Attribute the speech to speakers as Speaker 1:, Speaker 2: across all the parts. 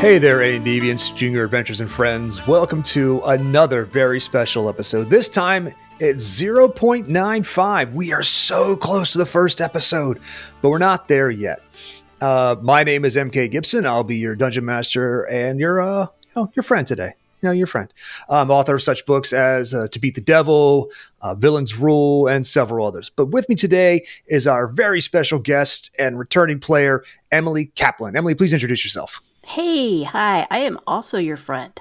Speaker 1: Hey there, A Deviants, Junior Adventures and Friends. Welcome to another very special episode. This time, it's 0.95. We are so close to the first episode, but we're not there yet. My name is MK Gibson. I'll be your Dungeon Master and your friend today. Your friend. I'm author of such books as To Beat the Devil, Villain's Rule, and several others. But with me today is our very special guest and returning player, Emily Kaplan. Emily, please introduce yourself.
Speaker 2: Hey, hi, I am also your friend.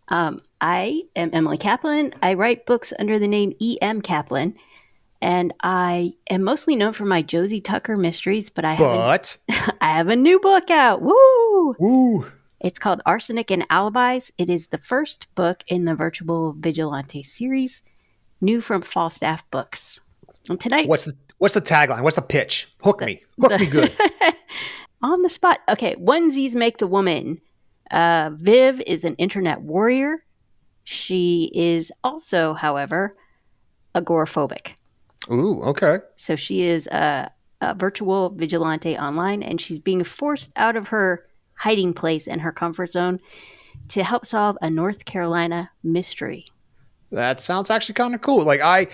Speaker 2: I am Emily Kaplan. I write books under the name E.M. Kaplan, and I am mostly known for my Josie Tucker mysteries, but I have a new book out. Woo!
Speaker 1: Woo!
Speaker 2: It's called Arsenic and Alibis. It is the first book in the Virtual Vigilante series, new from Falstaff Books. And tonight...
Speaker 1: What's the tagline? What's the pitch? Hook me good.
Speaker 2: On the spot. Okay, onesies make the woman. Viv is an internet warrior. She is also, however, agoraphobic.
Speaker 1: Ooh, okay.
Speaker 2: So she is a virtual vigilante online, and she's being forced out of her hiding place and her comfort zone to help solve a North Carolina mystery.
Speaker 1: That sounds actually kind of cool. Like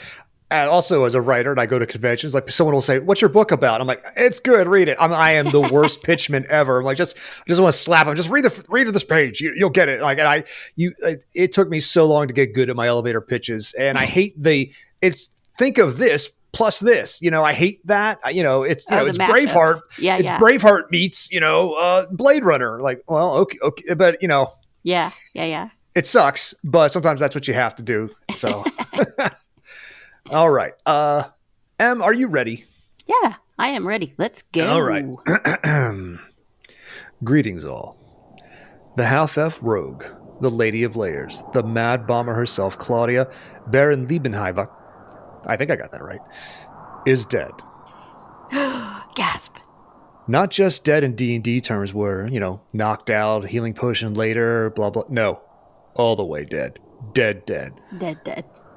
Speaker 1: and also as a writer, and I go to conventions, like someone will say, "What's your book about?" I'm like, "It's good, read it." I am the worst pitchman ever. I'm like, I just want to slap him. Just read this page. You'll get it. Like, it took me so long to get good at my elevator pitches, and I hate think of this plus this. I hate that. It's Braveheart.
Speaker 2: Yeah.
Speaker 1: Braveheart meets Blade Runner. Like, well, okay, but
Speaker 2: Yeah.
Speaker 1: It sucks, but sometimes that's what you have to do. So. All right. Em, are you ready?
Speaker 2: Yeah, I am ready. Let's go.
Speaker 1: All right. Greetings, all. The half-elf rogue, the Lady of Layers, the mad bomber herself, Klaudia Baron Liebenheimer, I think I got that right, is dead.
Speaker 2: Gasp. Not
Speaker 1: just dead in D&D terms where, knocked out, healing potion later, blah, blah. No. All the way dead. Dead.
Speaker 2: Dead.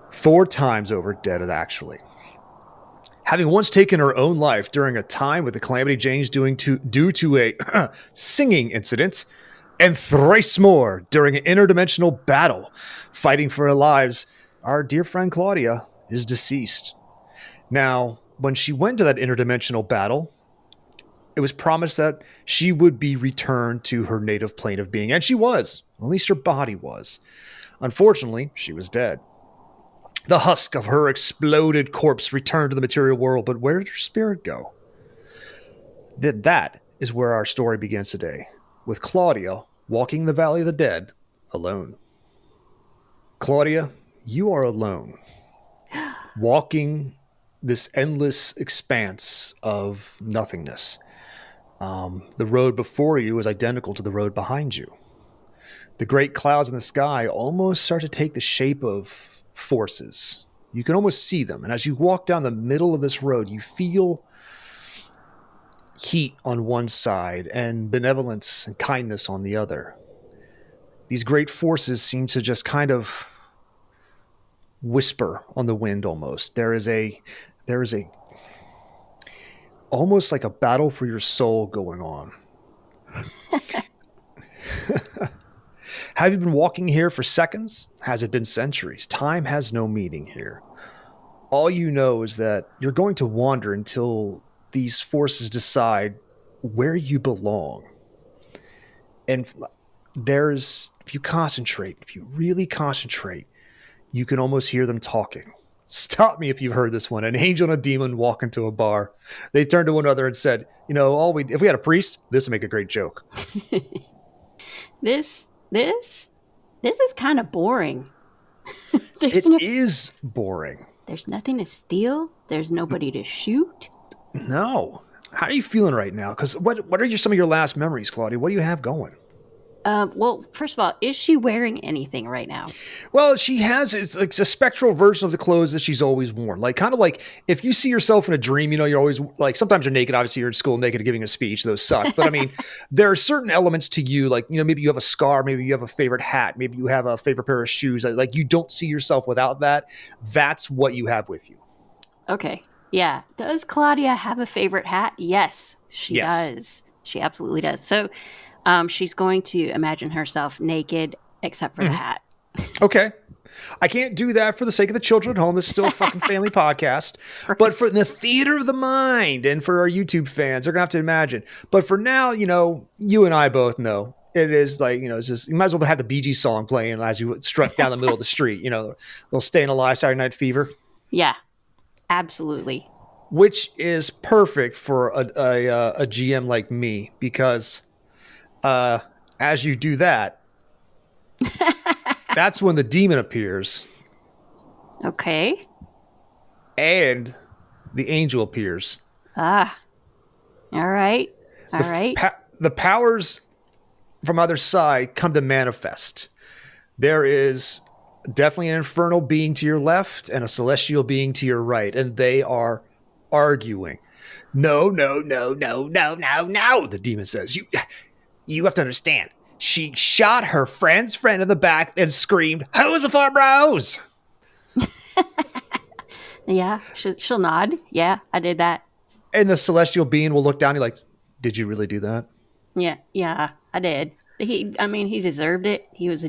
Speaker 1: 4 times over dead, actually. Having once taken her own life during a time with the Calamity Janes due to a singing incident, and thrice more during an interdimensional battle, fighting for her lives, our dear friend Klaudia is deceased. Now, when she went to that interdimensional battle, it was promised that she would be returned to her native plane of being, and she was. At least her body was. Unfortunately, she was dead. The husk of her exploded corpse returned to the material world, but where did her spirit go? That is where our story begins today, with Klaudia walking the Valley of the Dead alone. Klaudia, you are alone, walking this endless expanse of nothingness. The road before you is identical to the road behind you. The great clouds in the sky almost start to take the shape of forces. You can almost see them. And as you walk down the middle of this road, you feel heat on one side and benevolence and kindness on the other. These great forces seem to just kind of whisper on the wind almost. There is a almost like a battle for your soul going on. Have you been walking here for seconds? Has it been centuries? Time has no meaning here. All you know is that you're going to wander until these forces decide where you belong. And if you really concentrate, you can almost hear them talking. Stop me if you've heard this one. An angel and a demon walk into a bar. They turned to one another and said, if we had a priest, this would make a great joke.
Speaker 2: This is kind of boring.
Speaker 1: It is boring.
Speaker 2: There's nothing to steal. There's nobody to shoot.
Speaker 1: No. How are you feeling right now? Because what are some of your last memories, Klaudia? What do you have going?
Speaker 2: Well, first of all, is she wearing anything right now?
Speaker 1: Well, she has, it's like a spectral version of the clothes that she's always worn. Like, kind of like if you see yourself in a dream, you're always like, sometimes you're naked. Obviously you're in school naked giving a speech. Those suck. But I mean, there are certain elements to you, like, maybe you have a scar, maybe you have a favorite hat, maybe you have a favorite pair of shoes. Like you don't see yourself without that. That's what you have with you.
Speaker 2: Okay. Yeah. Does Klaudia have a favorite hat? Yes, she does. She absolutely does. So, She's going to imagine herself naked except for the hat.
Speaker 1: Okay. I can't do that for the sake of the children at home. This is still a fucking family podcast.
Speaker 2: Right.
Speaker 1: But for the theater of the mind and for our YouTube fans, they're going to have to imagine. But for now, you and I both know it is like, it's just, you might as well have the Bee Gees song playing as you strut down the middle of the street, little Staying Alive Saturday Night Fever.
Speaker 2: Yeah, absolutely.
Speaker 1: Which is perfect for a GM like me because as you do that, that's when the demon appears.
Speaker 2: Okay.
Speaker 1: And the angel appears.
Speaker 2: All right.
Speaker 1: The powers from other side come to manifest. There is definitely an infernal being to your left and a celestial being to your right, and they are arguing. No, the demon says. You have to understand. She shot her friend's friend in the back and screamed, "Who's before bros?"
Speaker 2: Yeah, she'll nod. Yeah, I did that.
Speaker 1: And the celestial being will look down and be like, "Did you really do that?"
Speaker 2: Yeah, I did. He deserved it. He was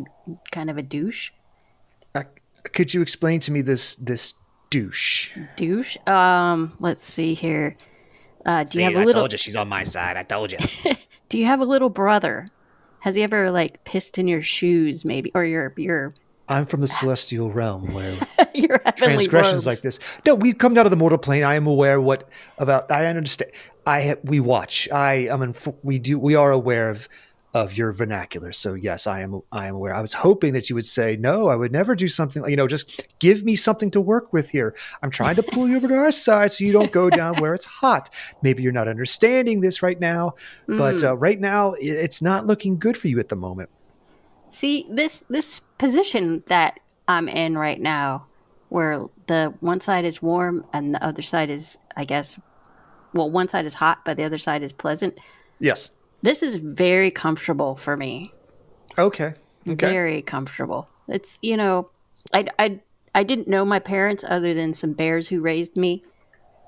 Speaker 2: kind of a douche.
Speaker 1: Could you explain to me this douche?
Speaker 2: Douche? Let's see here. Do you have a little?
Speaker 3: I told you she's on my side. I told you.
Speaker 2: Do you have a little brother? Has he ever pissed in your shoes, maybe, or your?
Speaker 1: I'm from the celestial realm where
Speaker 2: your heavenly
Speaker 1: transgressions
Speaker 2: robes.
Speaker 1: like this. No, we come down to the mortal plane. I am aware I understand. We watch. We are aware of your vernacular. So yes, I am aware. I was hoping that you would say, no, I would never do something like, just give me something to work with here. I'm trying to pull you over to our side so you don't go down where it's hot. Maybe you're not understanding this right now, but right now it's not looking good for you at the moment.
Speaker 2: See, this position that I'm in right now, where the one side is warm and the other side is, I guess, one side is hot, but the other side is pleasant.
Speaker 1: Yes.
Speaker 2: This is very comfortable for me.
Speaker 1: Okay.
Speaker 2: Very comfortable. It's, I didn't know my parents other than some bears who raised me,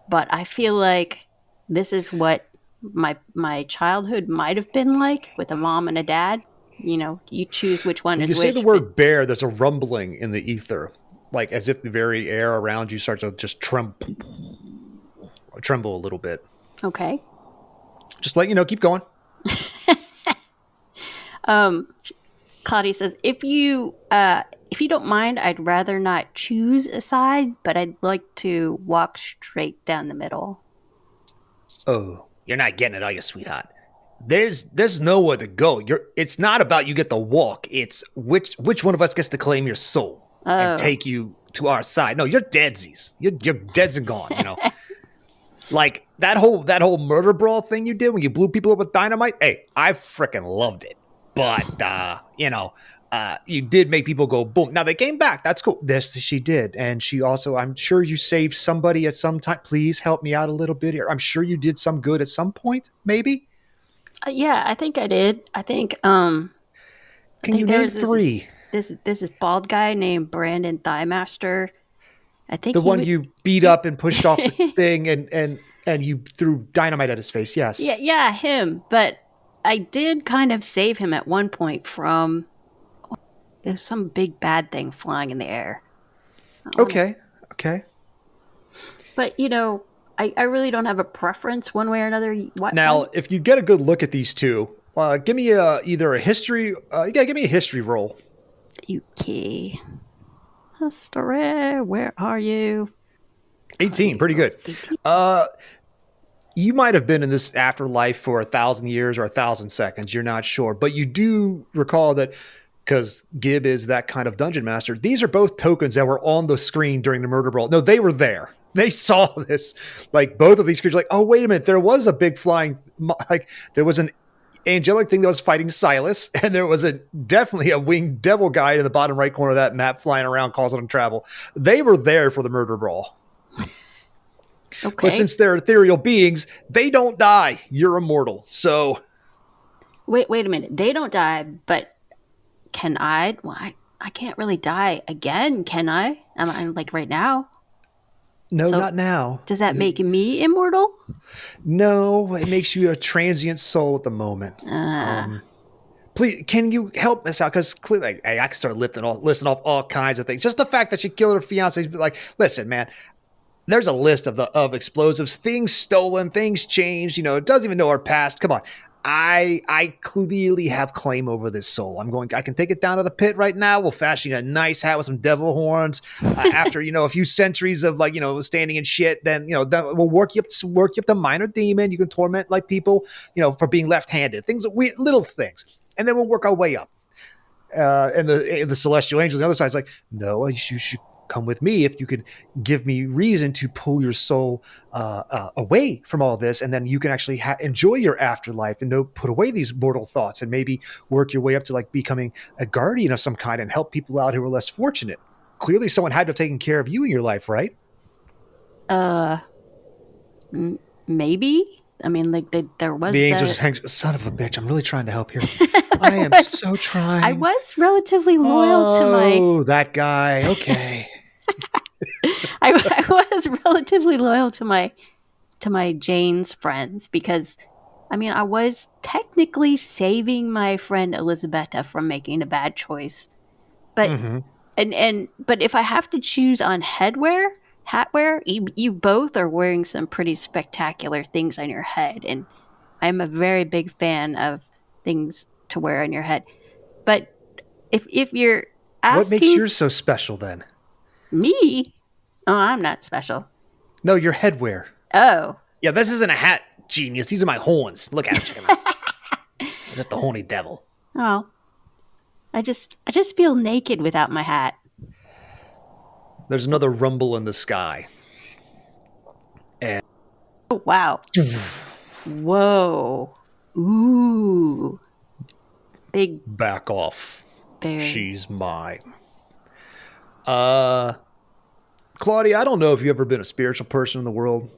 Speaker 2: but I feel like this is what my childhood might have been like with a mom and a dad. You choose which one is which.
Speaker 1: You say the word bear, there's a rumbling in the ether, like as if the very air around you starts to just tremble a little bit.
Speaker 2: Okay.
Speaker 1: Just keep going.
Speaker 2: Klaudia says, if you don't mind, I'd rather not choose a side, but I'd like to walk straight down the middle.
Speaker 1: Oh,
Speaker 3: You're not getting it, are you, sweetheart?
Speaker 1: there's nowhere to go. It's not about you get to walk. It's which one of us gets to claim your soul and take you to our side. No, you're deadsies. You're deads and gone. Like that whole murder brawl thing you did when you blew people up with dynamite. Hey, I freaking loved it. But you did make people go boom. Now they came back. That's cool. This she did, and she also. I'm sure you saved somebody at some time. Please help me out a little bit here. I'm sure you did some good at some point. Maybe.
Speaker 2: Yeah, I think I did. I think.
Speaker 1: Can you name three?
Speaker 2: This is bald guy named Brandon Thighmaster. I think
Speaker 1: the one you beat up and pushed off the thing, and you threw dynamite at his face. Yes.
Speaker 2: Yeah, him. But I did kind of save him at one point from there's some big bad thing flying in the air.
Speaker 1: Okay.
Speaker 2: But I really don't have a preference one way or another.
Speaker 1: Now, if you get a good look at these two, give me either a history. Give me a history roll.
Speaker 2: Okay. History, where are you?
Speaker 1: 18, pretty good.
Speaker 2: 18.
Speaker 1: You might have been in this afterlife for 1,000 years or 1,000 seconds. You're not sure, but you do recall that because Gib is that kind of dungeon master. These are both tokens that were on the screen during the murder brawl. No, they were there. They saw this. Like both of these creatures, like, oh, wait a minute. There was a big flying, there was an angelic thing that was fighting Silas, and there was definitely a winged devil guy in the bottom right corner of that map flying around causing them trouble. They were there for the murder brawl.
Speaker 2: Okay.
Speaker 1: But since they're ethereal beings, they don't die. You're immortal. So
Speaker 2: Wait a minute. They don't die, but can I? Well, I can't really die again, can I? Am I right now?
Speaker 1: no,
Speaker 2: So-
Speaker 1: not now.
Speaker 2: Does that make me immortal?
Speaker 1: No, it makes you a transient soul at the moment. please, can you help us out? Because clearly, like, hey, I can start listing off all kinds of things. Just the fact that she killed her fiance, like, listen, man, there's a list of explosives, things stolen, things changed. It doesn't even know our past. Come on. I clearly have claim over this soul. I can take it down to the pit right now. We'll fashion a nice hat with some devil horns. After, a few centuries of standing in shit, then, then we'll work you up to minor demon. You can torment like people, for being left-handed, little things. And then we'll work our way up. And the celestial angels on the other side is like, no, you should come with me if you could give me reason to pull your soul away from all this, and then you can actually enjoy your afterlife and put away these mortal thoughts and maybe work your way up to like becoming a guardian of some kind and help people out who are less fortunate. Clearly someone had to have taken care of you in your life, right?
Speaker 2: Maybe. I mean, like there was
Speaker 1: the angel just hangs. Son of a bitch! I'm really trying to help here. I am so trying.
Speaker 2: I was relatively loyal to my.
Speaker 1: Oh, that guy. Okay.
Speaker 2: I was relatively loyal to my Jane's friends because, I mean, I was technically saving my friend Elizabetta from making a bad choice, but but if I have to choose on hatwear, you both are wearing some pretty spectacular things on your head, and I'm a very big fan of things to wear on your head. But if you're asking,
Speaker 1: what makes yours so special then?
Speaker 2: Me? Oh, I'm not special.
Speaker 1: No, your headwear.
Speaker 2: Oh.
Speaker 3: Yeah, this isn't a hat, genius. These are my horns. Look at it. Check 'em out. I'm just a horny devil.
Speaker 2: Oh. I just feel naked without my hat.
Speaker 1: There's another rumble in the sky. And
Speaker 2: Oh, wow. Whoa. Ooh. Big
Speaker 1: back off.
Speaker 2: bear.
Speaker 1: She's mine. Klaudia, I don't know if you've ever been a spiritual person in the world,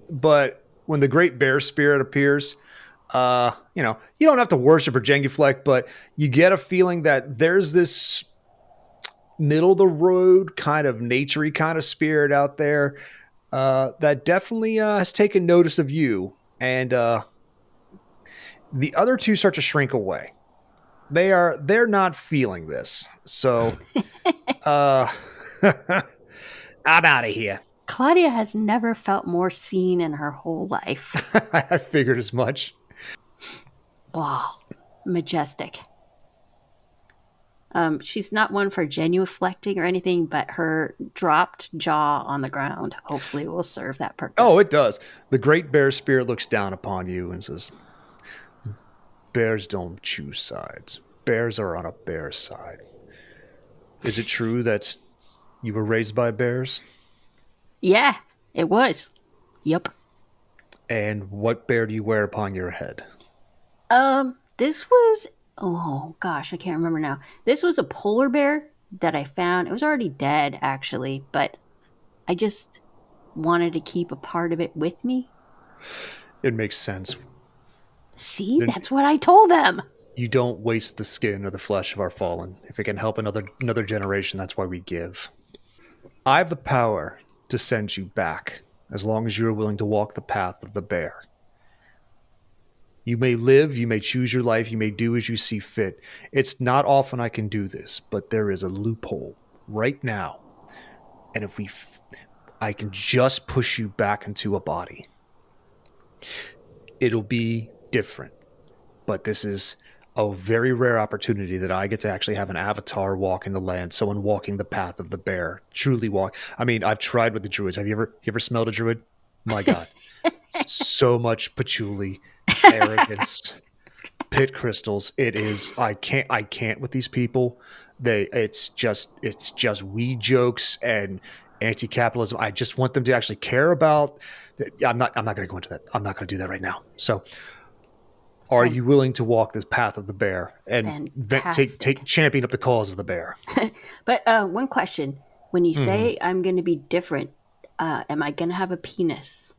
Speaker 1: but when the great bear spirit appears, you don't have to worship or genuflect, but you get a feeling that there's this middle of the road kind of naturey kind of spirit out there that definitely has taken notice of you, and the other two start to shrink away. They're not feeling this, so
Speaker 3: I'm out of here.
Speaker 2: Klaudia has never felt more seen in her whole life.
Speaker 1: I figured as much.
Speaker 2: Wow. Majestic. She's not one for genuflecting or anything, but her dropped jaw on the ground hopefully will serve that purpose.
Speaker 1: Oh, it does. The great bear spirit looks down upon you and says, bears don't choose sides. Bears are on a bear's side. Is it true that you were raised by bears?
Speaker 2: Yeah, it was. Yep.
Speaker 1: And what bear do you wear upon your head?
Speaker 2: This was, oh gosh, I can't remember now. This was a polar bear that I found. It was already dead, actually, but I just wanted to keep a part of it with me.
Speaker 1: It makes sense.
Speaker 2: See, that's what I told them.
Speaker 1: You don't waste the skin or the flesh of our fallen. If it can help another generation, that's why we give. I have the power to send you back, as long as you're willing to walk the path of the bear. You may live, you may choose your life, you may do as you see fit. It's not often I can do this, but there is a loophole right now. And if I can just push you back into a body. It'll be different, but this is a very rare opportunity that I get to actually have an avatar walking the land, someone walking the path of the bear, truly walk. I mean, I've tried with the druids. Have you ever smelled a druid? My God, so much patchouli, arrogance, pit crystals. It is. I can't with these people. It's just weed jokes and anti-capitalism. I just want them to actually care about. I'm not going to go into that. I'm not going to do that right now. So. Are you willing to walk this path of the bear and take champion up the cause of the bear?
Speaker 2: But one question. When you say I'm going to be different, am I going to have a penis?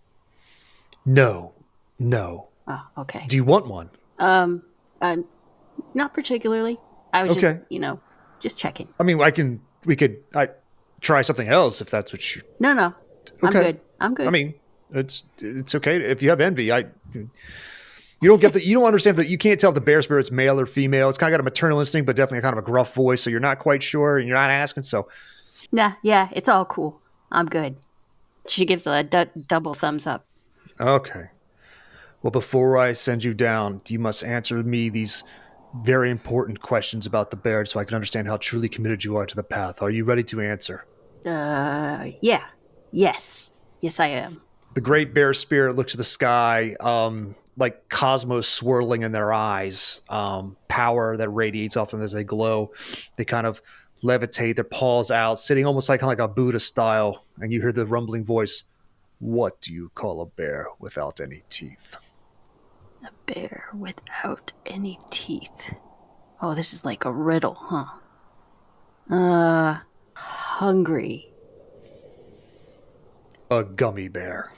Speaker 1: No.
Speaker 2: Oh, okay.
Speaker 1: Do you want one?
Speaker 2: Not particularly. I was just checking.
Speaker 1: I mean, we could try something else if that's what you...
Speaker 2: No.
Speaker 1: Okay.
Speaker 2: I'm good.
Speaker 1: I mean, it's okay. If you have envy, You don't understand that. You can't tell if the bear spirit's male or female. It's kind of got a maternal instinct, but definitely kind of a gruff voice. So you're not quite sure, and you're not asking. So
Speaker 2: Nah, yeah, it's all cool. I'm good. She gives a double thumbs up.
Speaker 1: okay. Well, before I send you down, you must answer me these very important questions about the bear, so I can understand how truly committed you are to the path. Are you ready to answer?
Speaker 2: Yeah. Yes, I am.
Speaker 1: The great bear spirit looks to the sky, like cosmos swirling in their eyes, power that radiates off them as they glow. They kind of levitate, their paws out, sitting almost like a Buddha style, and you hear the rumbling voice. What do you call a bear without any teeth?
Speaker 2: A bear without any teeth. Oh, this is like a riddle, huh? Hungry.
Speaker 1: A gummy bear.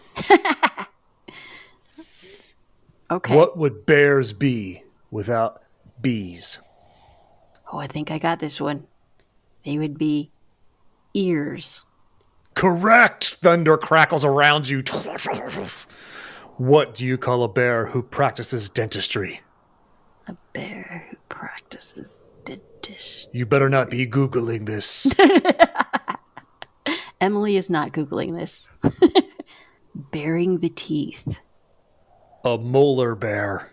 Speaker 2: Okay.
Speaker 1: What would bears be without bees?
Speaker 2: Oh, I think I got this one. They would be ears.
Speaker 1: Correct! Thunder crackles around you. What do you call a bear who practices dentistry?
Speaker 2: A bear who practices dentistry.
Speaker 1: You better not be Googling this.
Speaker 2: Emily is not Googling this. Bearing the teeth.
Speaker 1: A molar bear.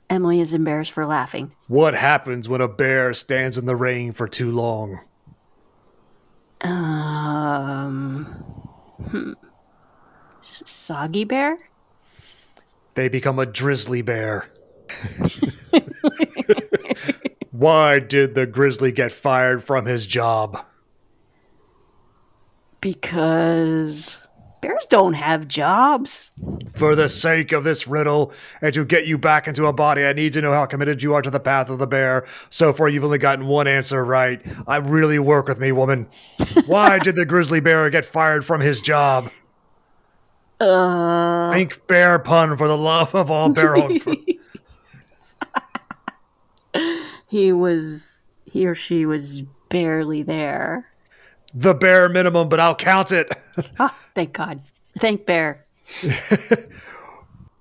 Speaker 2: Emily is embarrassed for laughing.
Speaker 1: What happens when a bear stands in the rain for too long?
Speaker 2: Soggy bear?
Speaker 1: They become a drizzly bear. Why did the grizzly get fired from his job?
Speaker 2: Because bears don't have jobs.
Speaker 1: For the sake of this riddle, and to get you back into a body, I need to know how committed you are to the path of the bear. So far, you've only gotten one answer right. I really work with me, woman. Why did the grizzly bear get fired from his job? Think bear pun for the love of all bear-owned food.
Speaker 2: He or she was barely there.
Speaker 1: The bare minimum, but I'll count it.
Speaker 2: Ah, thank God. Thank bear.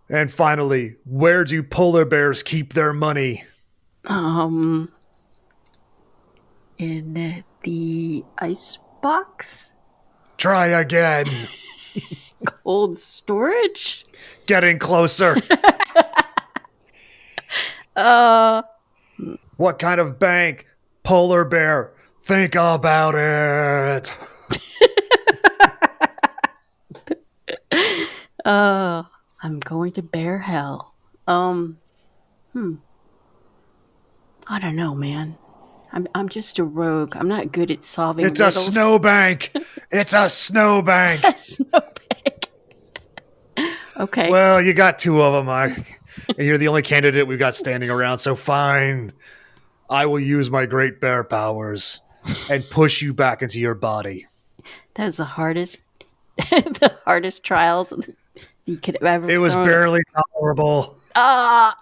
Speaker 1: And finally, where do polar bears keep their money?
Speaker 2: In the ice box?
Speaker 1: Try again.
Speaker 2: Cold storage?
Speaker 1: Getting closer. What kind of bank? Polar bear. Think about it.
Speaker 2: I'm going to bear hell. I don't know, man. I'm just a rogue. I'm not good at solving
Speaker 1: It's
Speaker 2: riddles.
Speaker 1: a snowbank. It's a snowbank.
Speaker 2: Snowbank. Okay.
Speaker 1: Well, you got two of them, and you're the only candidate we've got standing around, so fine. I will use my great bear powers and push you back into your body.
Speaker 2: That was the hardest the hardest trials you could have ever
Speaker 1: It was
Speaker 2: thrown.
Speaker 1: barely tolerable.
Speaker 2: Ah!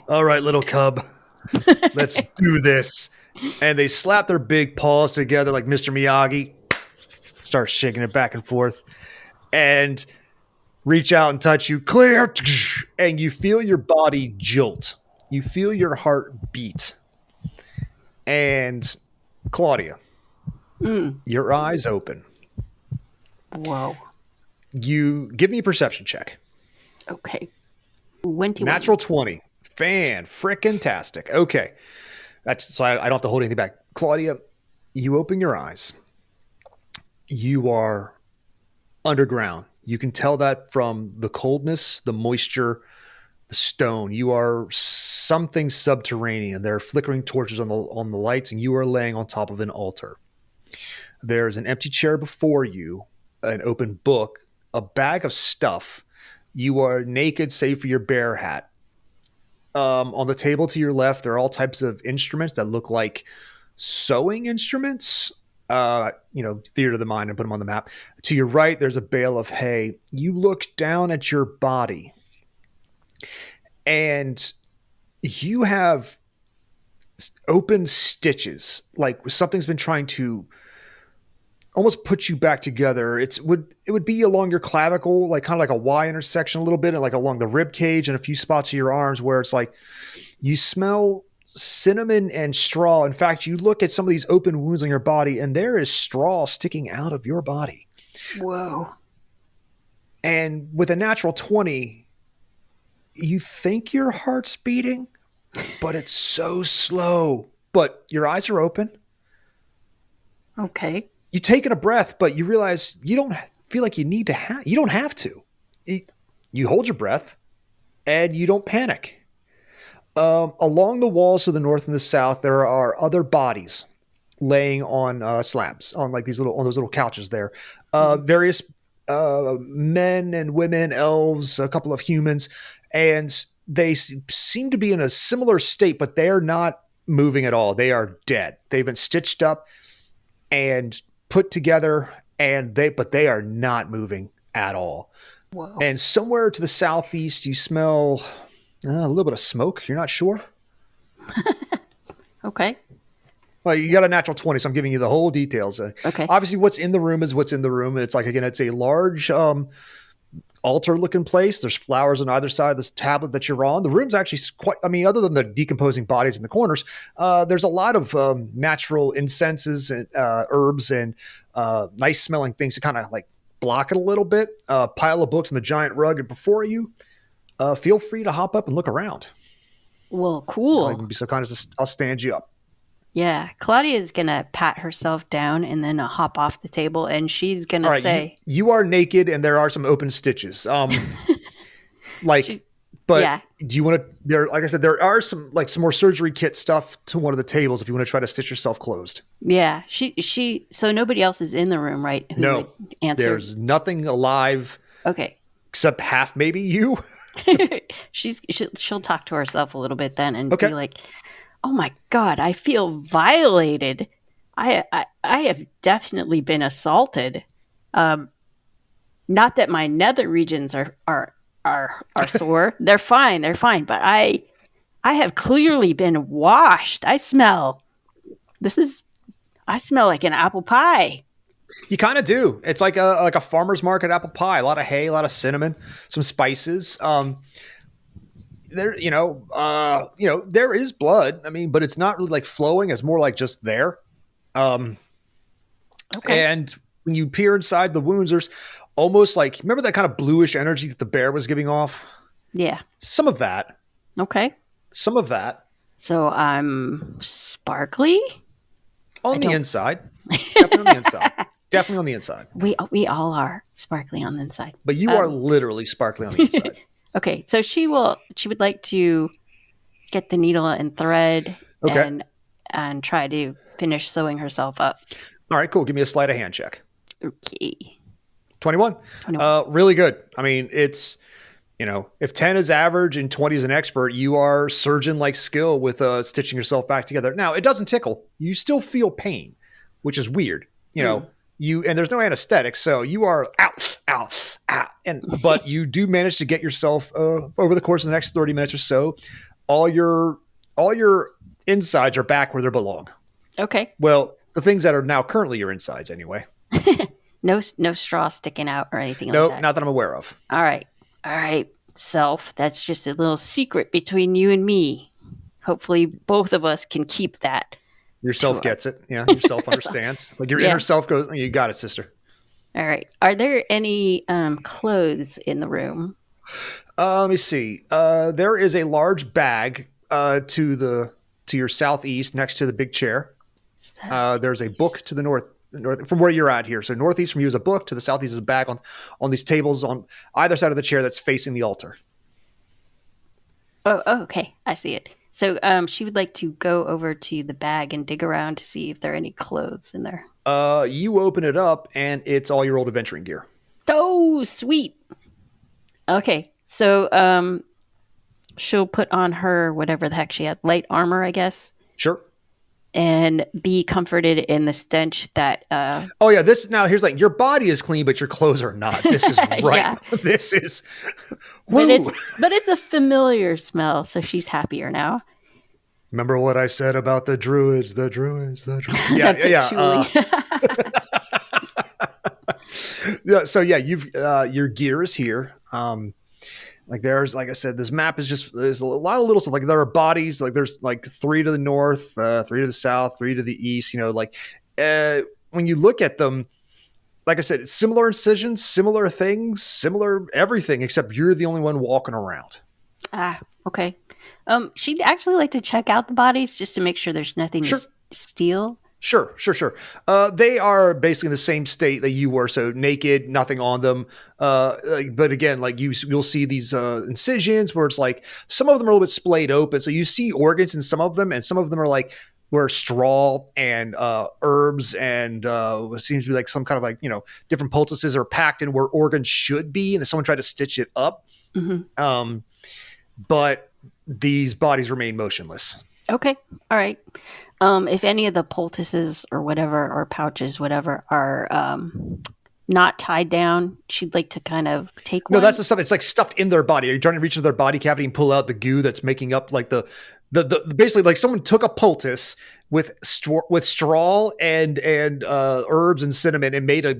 Speaker 1: All right, little cub. Let's do this. And they slap their big paws together like Mr. Miyagi. Start shaking it back and forth. And reach out and touch you. Clear. And you feel your body jolt. You feel your heart beat. And Klaudia, your eyes open.
Speaker 2: Whoa.
Speaker 1: You give me a perception check.
Speaker 2: Okay. 21.
Speaker 1: Natural 20. Fan-frickin-tastic. Okay. So I don't have to hold anything back. Klaudia, you open your eyes. You are underground. You can tell that from the coldness, the moisture, the stone. You are something subterranean. There are flickering torches on the lights, and you are laying on top of an altar. There's an empty chair before you, an open book, a bag of stuff. You are naked, save for your bear hat. On the table to your left, there are all types of instruments that look like sewing instruments. Theater of the mind, and put them on the map. To your right, there's a bale of hay. You look down at your body, and you have open stitches, like something's been trying to almost put you back together. It would be along your clavicle, like kind of like a Y intersection a little bit, and like along the rib cage and a few spots of your arms where it's like you smell cinnamon and straw. In fact, you look at some of these open wounds on your body and there is straw sticking out of your body.
Speaker 2: Whoa.
Speaker 1: And with a natural 20, you think your heart's beating, but it's so slow. But your eyes are open.
Speaker 2: Okay.
Speaker 1: You take in a breath, but you realize you don't feel like you need to you don't have to. You hold your breath and you don't panic. Along the walls to the north and the south, there are other bodies laying on slabs, on like those little couches there. Various men and women, elves, a couple of humans, and they seem to be in a similar state, but they are not moving at all. They are dead. They've been stitched up and put together, but they are not moving at all.
Speaker 2: Whoa.
Speaker 1: And somewhere to the southeast, you smell a little bit of smoke. You're not sure.
Speaker 2: Okay.
Speaker 1: Well, you got a natural 20, so I'm giving you the whole details.
Speaker 2: Okay.
Speaker 1: Obviously, what's in the room is what's in the room. It's like, again, it's a large altar-looking place. There's flowers on either side of this tablet that you're on. The room's actually quite, other than the decomposing bodies in the corners, there's a lot of natural incenses and herbs and nice-smelling things to kind of like block it a little bit. Pile of books on the giant rug before you. Feel free to hop up and look around.
Speaker 2: Well, cool.
Speaker 1: I can be so kind as I'll stand you up.
Speaker 2: Yeah, Klaudia is gonna pat herself down and then hop off the table, and she's gonna say,
Speaker 1: you are naked, and there are some open stitches."
Speaker 2: Yeah.
Speaker 1: Do you want to? There, like I said, there are some more surgery kit stuff to one of the tables if you want to try to stitch yourself closed.
Speaker 2: "Yeah, she." So nobody else is in the room, right? Who
Speaker 1: No,
Speaker 2: would answer?
Speaker 1: There's nothing alive.
Speaker 2: Okay.
Speaker 1: Except half, maybe you.
Speaker 2: She'll talk to herself a little bit then and
Speaker 1: Okay.
Speaker 2: be like, "Oh my God, I feel violated. I have definitely been assaulted. Not that my nether regions are sore. They're fine. But I have clearly been washed. I smell like an apple pie."
Speaker 1: You kind of do. It's like a farmer's market apple pie. A lot of hay, a lot of cinnamon, some spices. There, there is blood. But it's not really like flowing. It's more like just there.
Speaker 2: Okay.
Speaker 1: And when you peer inside the wounds, there's almost like, remember that kind of bluish energy that the bear was giving off?
Speaker 2: Yeah.
Speaker 1: Some of that.
Speaker 2: Okay.
Speaker 1: Some of that.
Speaker 2: So I'm sparkly?
Speaker 1: On the inside. Definitely on the inside. Definitely on the inside.
Speaker 2: We all are sparkly on the inside.
Speaker 1: But you are literally sparkly on the inside.
Speaker 2: Okay, so she would like to get the needle and thread and try to finish sewing herself up.
Speaker 1: All right, cool. Give me a sleight of hand check.
Speaker 2: Okay.
Speaker 1: 21. Really good. It's, if 10 is average and 20 is an expert, you are surgeon-like skill with stitching yourself back together. Now, it doesn't tickle. You still feel pain, which is weird. And there's no anesthetic, so you are out, but you do manage to get yourself over the course of the next 30 minutes or so, all your insides are back where they belong.
Speaker 2: Okay.
Speaker 1: Well, the things that are now currently your insides, anyway.
Speaker 2: No straw sticking out or anything like
Speaker 1: Nope,
Speaker 2: that.
Speaker 1: not that I'm aware of.
Speaker 2: All right, self. That's just a little secret between you and me. Hopefully, both of us can keep that.
Speaker 1: Yourself gets it. Yeah, yourself understands. Like your inner self goes, "You got it, sister."
Speaker 2: All right. Are there any clothes in the room?
Speaker 1: Let me see. There is a large bag to your southeast, next to the big chair. There's a book to the north from where you're at here. So northeast from you is a book. To the southeast is a bag on these tables on either side of the chair that's facing the altar.
Speaker 2: Oh, okay. I see it. So she would like to go over to the bag and dig around to see if there are any clothes in there.
Speaker 1: You open it up, and it's all your old adventuring gear.
Speaker 2: Oh, sweet. Okay. So she'll put on her whatever the heck she had, light armor, I guess.
Speaker 1: Sure.
Speaker 2: And be comforted in the stench that...
Speaker 1: Oh, yeah. Here's your body is clean, but your clothes are not. This is right.
Speaker 2: Yeah.
Speaker 1: This is...
Speaker 2: But it's a familiar smell, so she's happier now.
Speaker 1: Remember what I said about the druids? Yeah. Yeah, so yeah, you've your gear is here. Like there's, like I said, this map is just, there's a lot of little stuff. Like there are bodies, like there's like 3 to the north, 3 to the south, 3 to the east. Like when you look at them, like I said, it's similar incisions, similar things, similar everything, except you're the only one walking around.
Speaker 2: Okay. She'd actually like to check out the bodies just to make sure there's nothing to steal.
Speaker 1: Sure. They are basically in the same state that you were, so naked, nothing on them. But again, like you'll see these incisions where it's like some of them are a little bit splayed open, so you see organs in some of them, and some of them are like where straw and herbs and what seems to be like some kind of like different poultices are packed in where organs should be, and then someone tried to stitch it up.
Speaker 2: Mm-hmm.
Speaker 1: But these bodies remain motionless.
Speaker 2: Okay. All right. If any of the poultices or whatever, or pouches, whatever, are not tied down, she'd like to kind of take one.
Speaker 1: No, that's the stuff. It's like stuffed in their body. Are you trying to reach into their body cavity and pull out the goo that's making up like the basically like someone took a poultice with straw and herbs and cinnamon and made a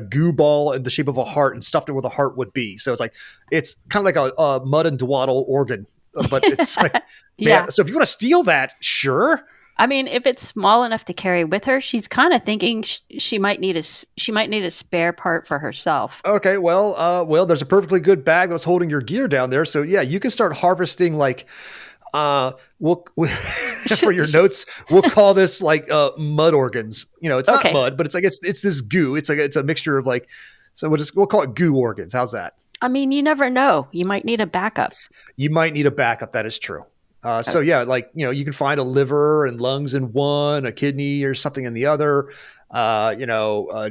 Speaker 1: goo ball in the shape of a heart and stuffed it where the heart would be. So it's kind of like a mud and dwaddle organ, but it's like
Speaker 2: yeah.
Speaker 1: So if you want to steal that, sure.
Speaker 2: I mean, if it's small enough to carry with her, she's kind of thinking she might need a spare part for herself.
Speaker 1: Okay, well, there's a perfectly good bag that's holding your gear down there, so yeah, you can start harvesting like, we'll for your notes, we'll call this like mud organs. It's not mud, but it's like it's this goo. It's like it's a mixture of like, so we'll call it goo organs. How's that?
Speaker 2: I mean, you never know. You might need a backup.
Speaker 1: That is true. So yeah, like, you can find a liver and lungs in one, a kidney or something in the other,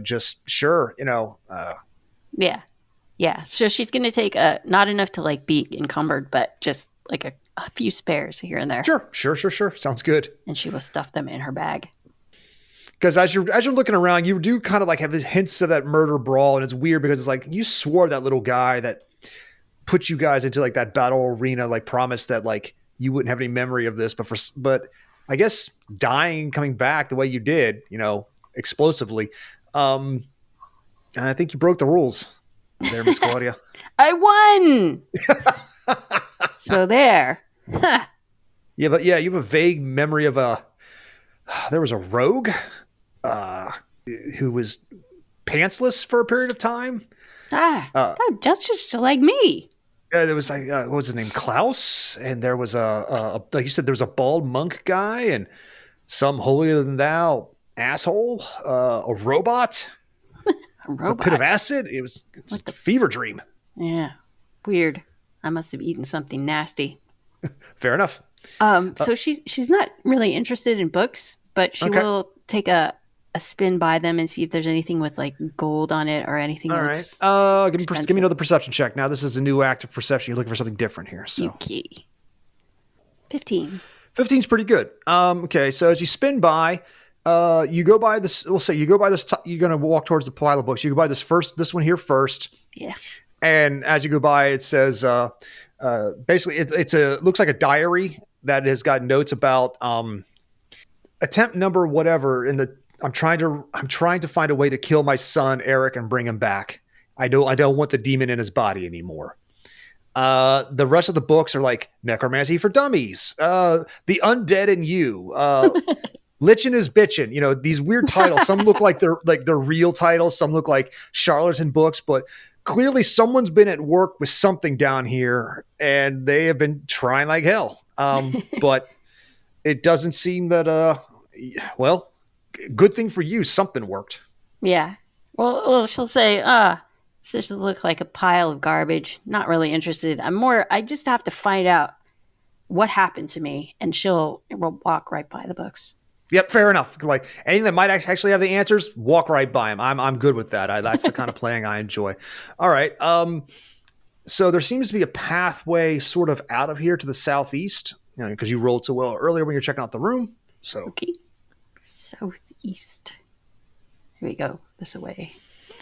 Speaker 1: just sure,
Speaker 2: Yeah. So she's going to take not enough to like be encumbered, but just like a few spares here and there.
Speaker 1: Sure. Sounds good.
Speaker 2: And she will stuff them in her bag.
Speaker 1: Because as you're looking around, you do kind of like have hints of that murder brawl. And it's weird because it's like, you swore that little guy that put you guys into like that battle arena, like promised that like, you wouldn't have any memory of this, but I guess dying, coming back the way you did, explosively. And I think you broke the rules there, Miss Klaudia.
Speaker 2: I won. So there.
Speaker 1: You have a vague memory of there was a rogue who was pantsless for a period of time.
Speaker 2: That's just like me.
Speaker 1: There was like, what was his name? Klaus. And there was like you said, there was a bald monk guy and some holier than thou asshole, a robot, a pit of acid. It's a fever dream.
Speaker 2: Yeah. Weird. I must have eaten something nasty.
Speaker 1: Fair enough.
Speaker 2: So she's not really interested in books, but she will take a spin by them and see if there's anything with like gold on it or anything.
Speaker 1: All right. Give me another perception check. Now this is a new active perception. You're looking for something different here. So
Speaker 2: okay. 15.
Speaker 1: 15's pretty good. Okay. So as you spin by, you go by this. We'll say you go by this. You're gonna walk towards the pile of books. You go by this one here first.
Speaker 2: Yeah.
Speaker 1: And as you go by, it says basically it looks like a diary that has got notes about attempt number whatever in the. I'm trying to find a way to kill my son Eric and bring him back. I don't want the demon in his body anymore. The rest of the books are like Necromancy for Dummies, The Undead and You, Lichen is Bitchin'. These weird titles. Some look like they're real titles. Some look like charlatan books, but clearly someone's been at work with something down here and they have been trying like hell. But it doesn't seem that, good thing for you, something worked.
Speaker 2: Yeah. Well, she'll say, this just looks like a pile of garbage. Not really interested. I just have to find out what happened to me, and she'll walk right by the books.
Speaker 1: Yep, fair enough. Like anything that might actually have the answers, walk right by them. I'm good with that. That's the kind of playing I enjoy. All right. So there seems to be a pathway sort of out of here to the southeast, because you rolled so well earlier when you're checking out the room. So
Speaker 2: okay. Southeast. Here we go. This way.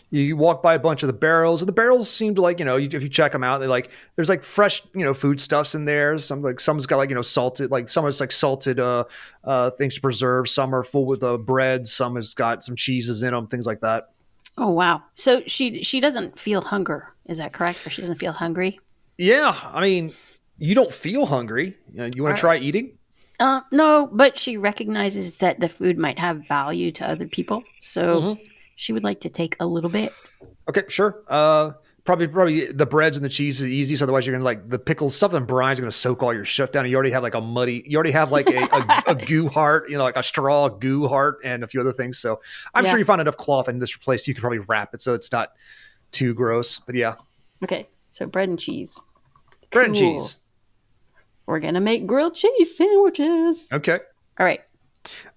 Speaker 1: You walk by a bunch of the barrels. The barrels seem to like, if you check them out, they like, there's like fresh, foodstuffs in there. Some's got like, salted, like some is like salted things to preserve. Some are full with bread. Some has got some cheeses in them, things like that.
Speaker 2: Oh wow. So she doesn't feel hunger. Is that correct? Or she doesn't feel hungry?
Speaker 1: Yeah, I mean, you don't feel hungry. You want to try eating?
Speaker 2: No, but she recognizes that the food might have value to other people, so she would like to take a little bit.
Speaker 1: Okay, sure. Probably the breads and the cheese is easy. So otherwise, you're gonna like the pickles stuff and brine's gonna soak all your shit down. And you already have like a muddy. You already have like a goo heart. Like a straw goo heart and a few other things. So I'm sure you found enough cloth in this place. You could probably wrap it so it's not too gross. But yeah.
Speaker 2: Okay, so bread and cheese.
Speaker 1: Bread and cheese.
Speaker 2: We're gonna make grilled cheese sandwiches.
Speaker 1: Okay.
Speaker 2: All right.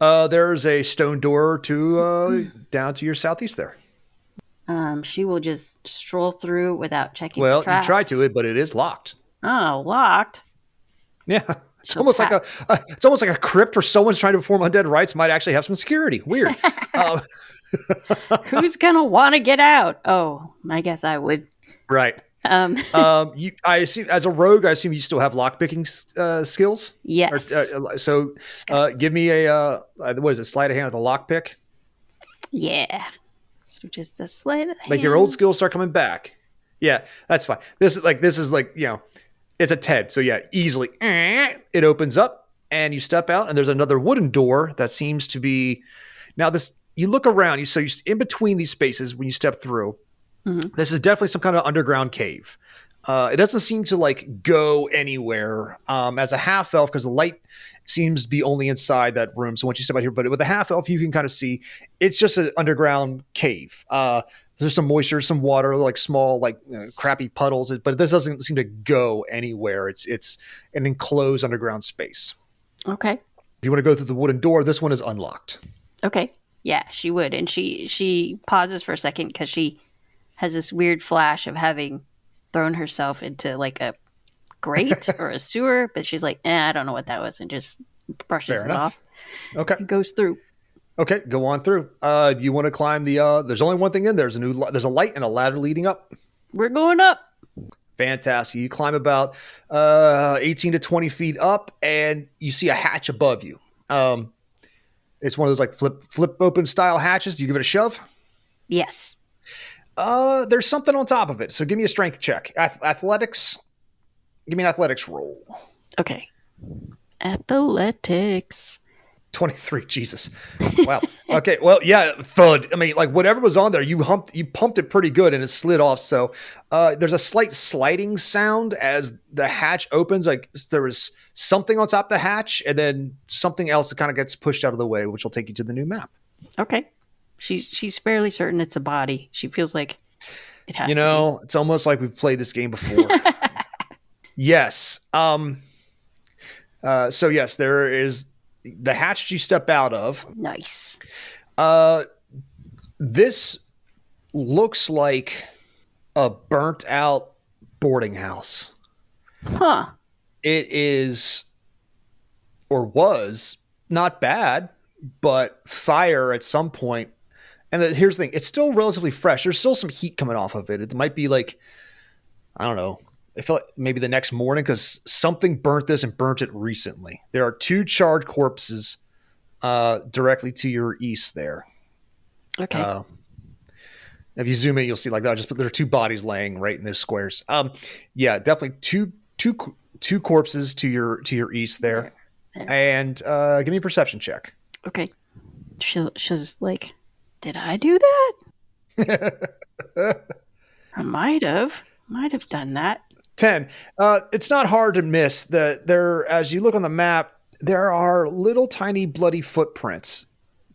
Speaker 1: There's a stone door to down to your southeast there.
Speaker 2: She will just stroll through without checking.
Speaker 1: Well,
Speaker 2: for traps.
Speaker 1: you try to but it is locked.
Speaker 2: Oh, locked.
Speaker 1: Yeah, it's almost like a crypt where someone's trying to perform undead rites might actually have some security. Weird.
Speaker 2: Who's gonna want to get out? Oh, I guess I would.
Speaker 1: Right. I assume as a rogue, I assume you still have lockpicking skills.
Speaker 2: Yes.
Speaker 1: Give me a what is it? Sleight of hand with a lockpick.
Speaker 2: Yeah. So just a sleight of hand.
Speaker 1: Like your old skills start coming back. Yeah, that's fine. This is like it's a TED. So yeah, easily it opens up and you step out and there's another wooden door that seems to be now this. You look around. You in between these spaces when you step through. Mm-hmm. This is definitely some kind of underground cave. It doesn't seem to like go anywhere as a half elf because the light seems to be only inside that room. So once you step out here, but with a half elf, you can kind of see it's just an underground cave. There's some moisture, some water, like small, like crappy puddles, but this doesn't seem to go anywhere. It's an enclosed underground space.
Speaker 2: Okay.
Speaker 1: If you want to go through the wooden door, this one is unlocked.
Speaker 2: Okay. Yeah, she would. And she pauses for a second because she has this weird flash of having thrown herself into like a grate or a sewer, but she's like, I don't know what that was, and just brushes it off.
Speaker 1: Okay.
Speaker 2: And goes through.
Speaker 1: Okay, go on through. Do you want to climb the there's only one thing in there. There's a light and a ladder leading up.
Speaker 2: We're going up.
Speaker 1: Fantastic. You climb about 18 to 20 feet up and you see a hatch above you. It's one of those like flip open style hatches. Do you give it a shove?
Speaker 2: Yes.
Speaker 1: There's something on top of it. So give me a strength check. Athletics. Give me an athletics roll.
Speaker 2: Okay. Athletics.
Speaker 1: 23. Jesus. Wow. Okay. Well, yeah. Thud. I mean, like whatever was on there, you pumped it pretty good and it slid off. So there's a slight sliding sound as the hatch opens. Like there was something on top of the hatch and then something else that kind of gets pushed out of the way, which will take you to the new map.
Speaker 2: Okay. She's fairly certain it's a body. She feels like it has to be.
Speaker 1: It's almost like we've played this game before. Yes. So yes, there is the hatch you step out of.
Speaker 2: Nice.
Speaker 1: This looks like a burnt out boarding house.
Speaker 2: Huh.
Speaker 1: It is or was not bad, but fire at some point. And here's the thing. It's still relatively fresh. There's still some heat coming off of it. It might be like, I don't know. I feel like maybe the next morning because something burnt this and burnt it recently. There are 2 charred corpses directly to your east there.
Speaker 2: Okay.
Speaker 1: If you zoom in, you'll see like that. There are 2 bodies laying right in those squares. Yeah, definitely two corpses to your east there. And give me a perception check.
Speaker 2: Okay. She's like, did I do that? I might have done that.
Speaker 1: 10. It's not hard to miss that there, as you look on the map, there are little tiny bloody footprints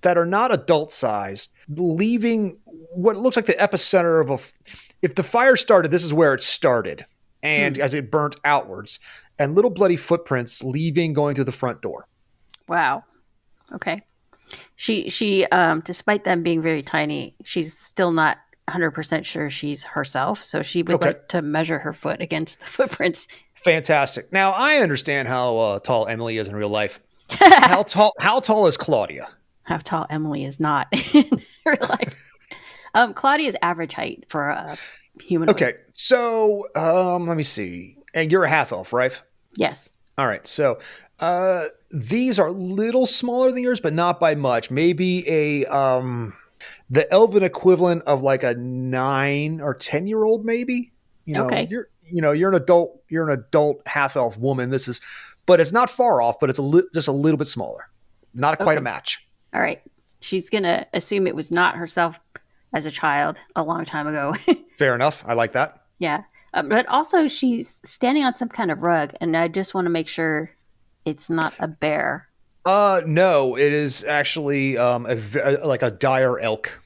Speaker 1: that are not adult sized, leaving what looks like the epicenter of if the fire started, this is where it started. And as it burnt outwards and little bloody footprints leaving, going through the front door.
Speaker 2: Wow. Okay. She despite them being very tiny, she's still not 100% sure she's herself. So she would like to measure her foot against the footprints.
Speaker 1: Fantastic. Now I understand how tall Emily is in real life. How tall is Klaudia?
Speaker 2: How tall Emily is not in real life. Klaudia's average height for a humanoid.
Speaker 1: Okay. So let me see. And you're a half elf, right?
Speaker 2: Yes.
Speaker 1: All right. So these are a little smaller than yours, but not by much. Maybe the elven equivalent of like a 9 or 10-year-old, maybe.
Speaker 2: Okay.
Speaker 1: You're an adult. You're an adult half elf woman. But it's not far off. But it's just a little bit smaller. Not quite a match.
Speaker 2: All right. She's gonna assume it was not herself as a child a long time ago.
Speaker 1: Fair enough. I like that.
Speaker 2: Yeah. But also, she's standing on some kind of rug, and I just want to make sure it's not a bear.
Speaker 1: No, it is actually like a dire elk.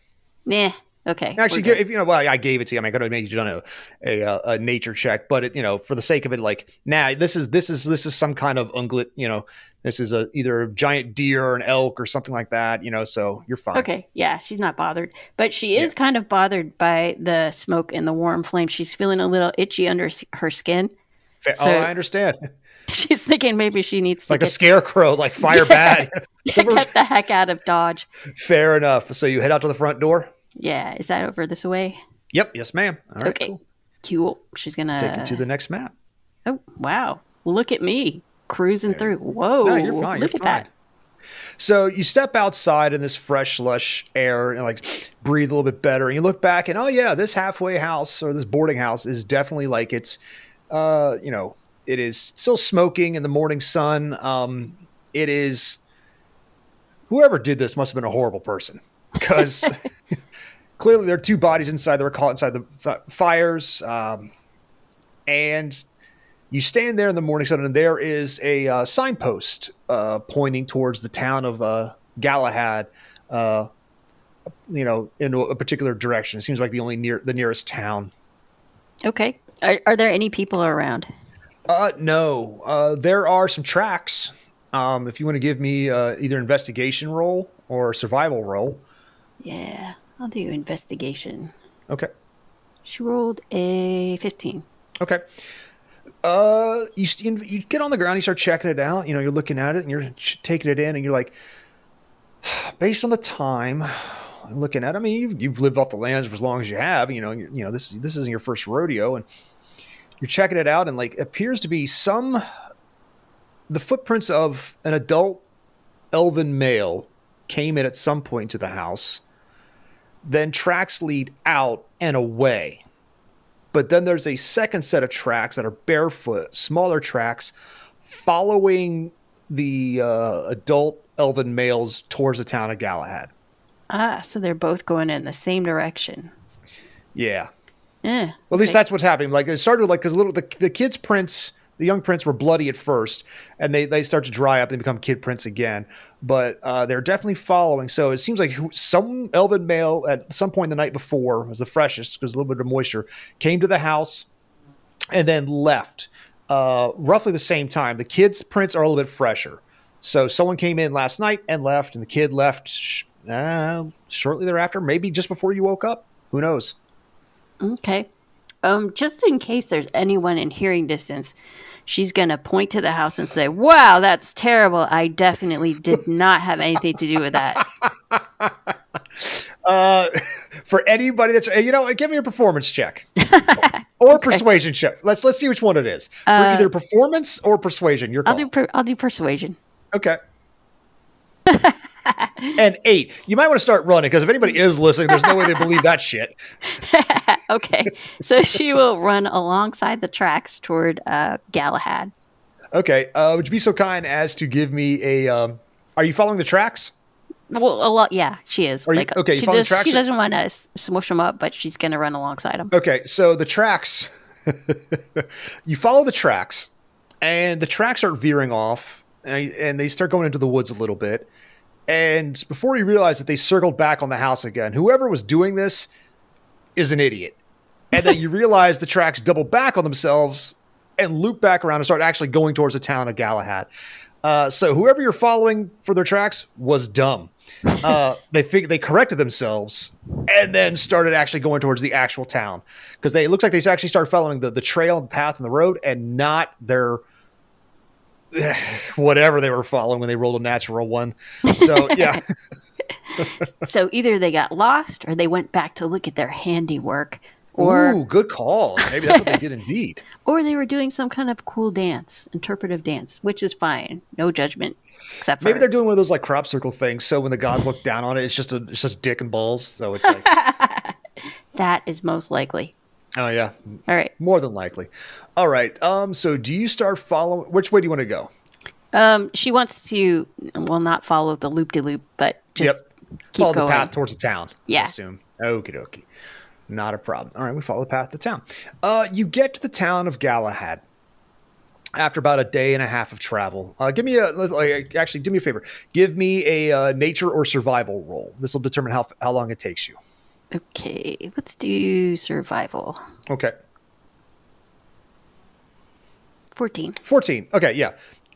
Speaker 2: Nah. Okay.
Speaker 1: Actually, I gave it to you. I could have made you done a nature check, but for the sake of it, like, this is some kind of ungulate. This is either a giant deer or an elk or something like that. So you're fine.
Speaker 2: Okay. Yeah, she's not bothered, but she is kind of bothered by the smoke and the warm flame. She's feeling a little itchy under her skin.
Speaker 1: I understand.
Speaker 2: She's thinking maybe she needs to
Speaker 1: a scarecrow, like fire bad.
Speaker 2: Get the heck out of Dodge.
Speaker 1: Fair enough. So you head out to the front door.
Speaker 2: Yeah, is that over this way?
Speaker 1: Yep. Yes, ma'am. All right,
Speaker 2: okay. Cool. She's gonna
Speaker 1: take you to the next map.
Speaker 2: Oh wow! Look at me cruising through. Whoa!
Speaker 1: No, you're fine.
Speaker 2: Look at that.
Speaker 1: So you step outside in this fresh, lush air and like breathe a little bit better. And you look back and this halfway house or this boarding house is definitely like it's, it is still smoking in the morning sun. It is whoever did this must have been a horrible person because. Clearly, there are 2 bodies inside that were caught inside the fires. And you stand there in the morning sun, and there is a signpost pointing towards the town of Galahad, in a particular direction. It seems like the nearest town.
Speaker 2: Okay. Are there any people around?
Speaker 1: No. There are some tracks. If you want to give me either investigation roll or survival roll.
Speaker 2: Yeah. I'll do investigation.
Speaker 1: Okay.
Speaker 2: She rolled a 15.
Speaker 1: Okay. You get on the ground, you start checking it out. You're looking at it and you're taking it in, and you're like, based on the time, looking at it, I mean, you've lived off the lands for as long as you have. This isn't your first rodeo, and you're checking it out, and like appears to be the footprints of an adult elven male came in at some point to the house. Then tracks lead out and away. But then there's a second set of tracks that are barefoot, smaller tracks, following the adult elven males towards the town of Galahad.
Speaker 2: So they're both going in the same direction.
Speaker 1: Yeah.
Speaker 2: Yeah.
Speaker 1: Well, at least that's what's happening. Like it started because the kids' prints, the young prints were bloody at first, and they start to dry up and become kid prints again. But they're definitely following. So it seems like some elven male at some point the night before was the freshest because a little bit of moisture came to the house and then left roughly the same time. The kids' prints are a little bit fresher. So someone came in last night and left, and the kid left shortly thereafter, maybe just before you woke up. Who knows?
Speaker 2: Okay. Just in case there's anyone in hearing distance, she's going to point to the house and say, wow, that's terrible. I definitely did not have anything to do with that.
Speaker 1: For anybody that's, give me a performance check or persuasion check. Let's see which one it is. For either performance or persuasion. Your call.
Speaker 2: I'll do persuasion.
Speaker 1: Okay. And 8. You might want to start running because if anybody is listening, there's no way they believe that shit.
Speaker 2: Okay. So she will run alongside the tracks toward Galahad.
Speaker 1: Okay. Would you be so kind as to give me a... are you following the tracks?
Speaker 2: Well, a lot. Yeah, she is.
Speaker 1: Okay,
Speaker 2: she doesn't want to smush them up, but she's going to run alongside them.
Speaker 1: Okay. So the tracks... you follow the tracks, and the tracks start veering off, and they start going into the woods a little bit. And before you realize that they circled back on the house again, whoever was doing this is an idiot. And then you realize the tracks double back on themselves and loop back around and start actually going towards the town of Galahad. So whoever you're following for their tracks was dumb. They corrected themselves and then started actually going towards the actual town because it looks like they actually started following the trail and the path and the road and not their whatever they were following when they rolled a natural one. So yeah.
Speaker 2: So either they got lost or they went back to look at their handiwork. Or
Speaker 1: Ooh, good call. Maybe that's what they did indeed.
Speaker 2: or they were doing some kind of cool dance, interpretive dance, which is fine. No judgment, except for
Speaker 1: Maybe they're doing one of those like crop circle things. So when the gods look down on it, it's just dick and balls. So it's like,
Speaker 2: that is most likely.
Speaker 1: oh yeah,
Speaker 2: All right.
Speaker 1: more than likely. All right. So do you start following? Which way do you want to go?
Speaker 2: She wants to, well, not follow the loop-de-loop, but just keep
Speaker 1: Follow
Speaker 2: going.
Speaker 1: the path towards the town.
Speaker 2: Yeah.
Speaker 1: I assume. Okie dokie. Not a problem. All right, we follow the path to town. You get to the town of Galahad after about a day and a half of travel. Give me actually, do me a favor. Give me a nature or survival roll. This will determine how long it takes you.
Speaker 2: Okay, let's do survival.
Speaker 1: Okay.
Speaker 2: 14.
Speaker 1: 14. Okay, yeah.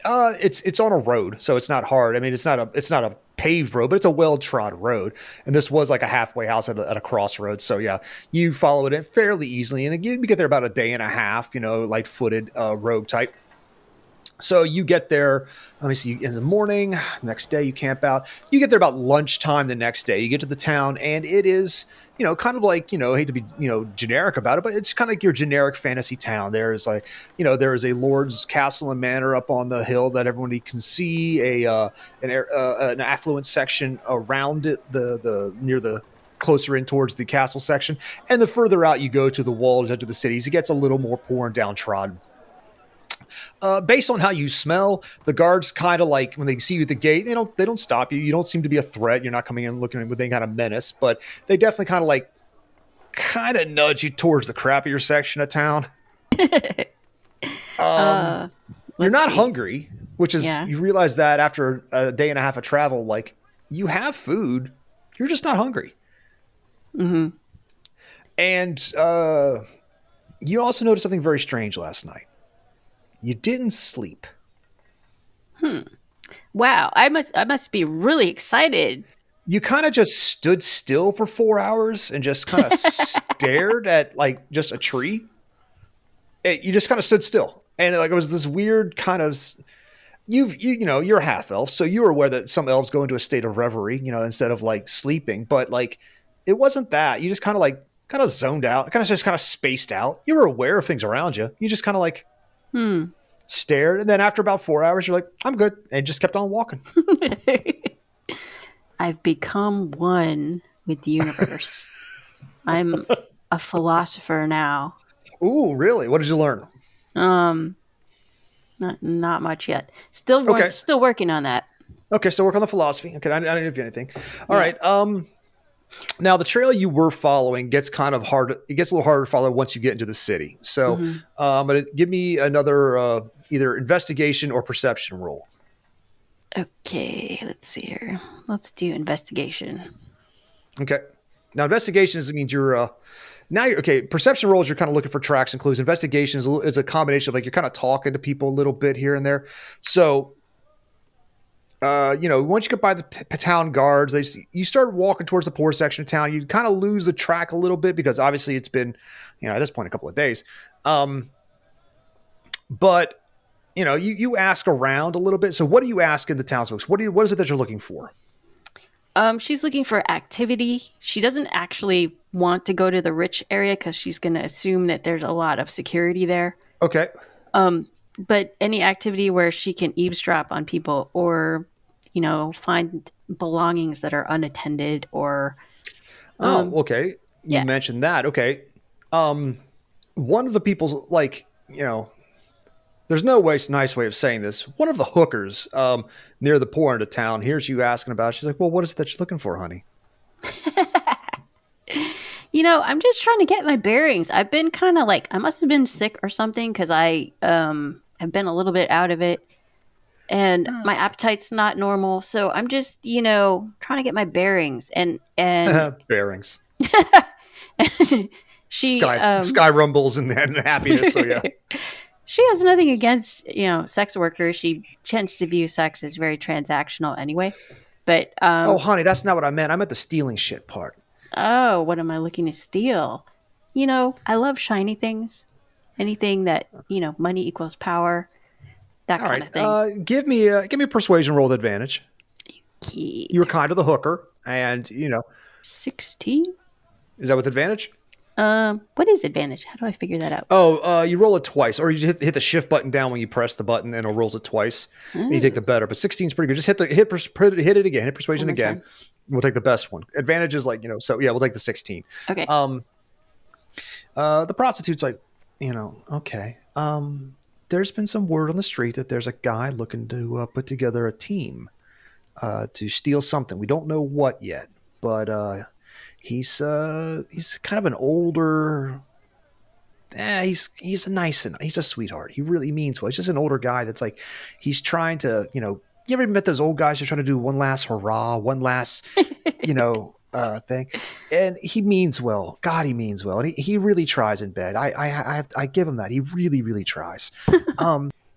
Speaker 1: It's on a road, so it's not hard. I mean, it's not a paved road, but it's a well-trod road. And this was like a halfway house at a crossroads. So yeah, you follow it in fairly easily. And again, you get there about a day and a half, light-footed rogue type. So you get there, let me see, in the morning, next day you camp out. You get there about lunchtime the next day. You get to the town, and it is, kind of like, I hate to be, generic about it, but it's kind of like your generic fantasy town. There is like, there is a lord's castle and manor up on the hill that everyone can see, an affluent section around it, the near the closer in towards the castle section. And the further out you go to the walled edge of the cities, it gets a little more poor and downtrodden. Based on how you smell, the guards kind of like when they see you at the gate, they don't stop you. You don't seem to be a threat. You're not coming in looking with any kind of menace, but they definitely kind of nudge you towards the crappier section of town. You're not hungry, which is, you realize that after a day and a half of travel, like you have food, you're just not hungry.
Speaker 2: Mm-hmm.
Speaker 1: And you also noticed something very strange last night. You didn't sleep.
Speaker 2: Wow, I must be really excited.
Speaker 1: You kind of just stood still for 4 hours and just kind of stared at like just a tree. You just kind of stood still, and like it was this weird kind of. You're a half elf, so you were aware that some elves go into a state of reverie, instead of like sleeping. But like, it wasn't that. You just kind of zoned out, kind of spaced out. You were aware of things around you. You just kind of like. Stared, and then after about 4 hours, you're like, I'm good, and just kept on walking.
Speaker 2: I've become one with the universe. I'm a philosopher now.
Speaker 1: Ooh, really? What did you learn?
Speaker 2: Not much yet. Still working on that.
Speaker 1: Okay, still work on the philosophy. Okay, I didn't give you anything. All right. Now the trail you were following gets kind of hard. It gets a little harder to follow once you get into the city. So, but give me another either investigation or perception roll.
Speaker 2: Okay, let's see here. Let's do investigation.
Speaker 1: Okay. Now investigation means you're okay. Perception rolls, you're kind of looking for tracks and clues. Investigation is a combination of like you're kind of talking to people a little bit here and there. So. Once you get by the town guards, you start walking towards the poor section of town. You kind of lose the track a little bit because obviously it's been, at this point, a couple of days. But you ask around a little bit. So what do you ask in the townsfolk? What is it that you're looking for?
Speaker 2: She's looking for activity. She doesn't actually want to go to the rich area because she's going to assume that there's a lot of security there.
Speaker 1: Okay.
Speaker 2: But any activity where she can eavesdrop on people or, find belongings that are unattended or.
Speaker 1: Okay. You mentioned that. Okay. One of the people's there's no nice way of saying this. One of the hookers near the poor end of town hears you asking about it. She's like, well, what is it that you're looking for, honey?
Speaker 2: I'm just trying to get my bearings. I've been kind of I must have been sick or something because I have been a little bit out of it and my appetite's not normal. So I'm just, trying to get my bearings and
Speaker 1: bearings.
Speaker 2: She
Speaker 1: sky rumbles and happiness. So yeah.
Speaker 2: She has nothing against, sex workers. She tends to view sex as very transactional anyway. But
Speaker 1: oh, honey, that's not what I meant. I meant the stealing shit part.
Speaker 2: Oh, what am I looking to steal? I love shiny things. Anything that, money equals power. That kind of thing.
Speaker 1: Give me a persuasion roll with advantage.
Speaker 2: Okay.
Speaker 1: You were kind of the hooker, and
Speaker 2: 16.
Speaker 1: Is that with advantage?
Speaker 2: What is advantage? How do I figure that out?
Speaker 1: Oh, you roll it twice, or you hit the shift button down when you press the button, and it rolls it twice. And you take the better, but 16 is pretty good. Just hit it again, hit persuasion again.
Speaker 2: Time.
Speaker 1: We'll take the best one. Advantage is like, so yeah, we'll take the 16.
Speaker 2: Okay.
Speaker 1: The prostitute's like, okay. There's been some word on the street that there's a guy looking to put together a team to steal something. We don't know what yet, but he's kind of an older. He's a sweetheart. He really means well. He's just an older guy that's like, he's trying to, you ever met those old guys who are trying to do one last hurrah, one last, thing, and he means well. God, he means well, and he really tries in bed. I give him that. He really, really tries.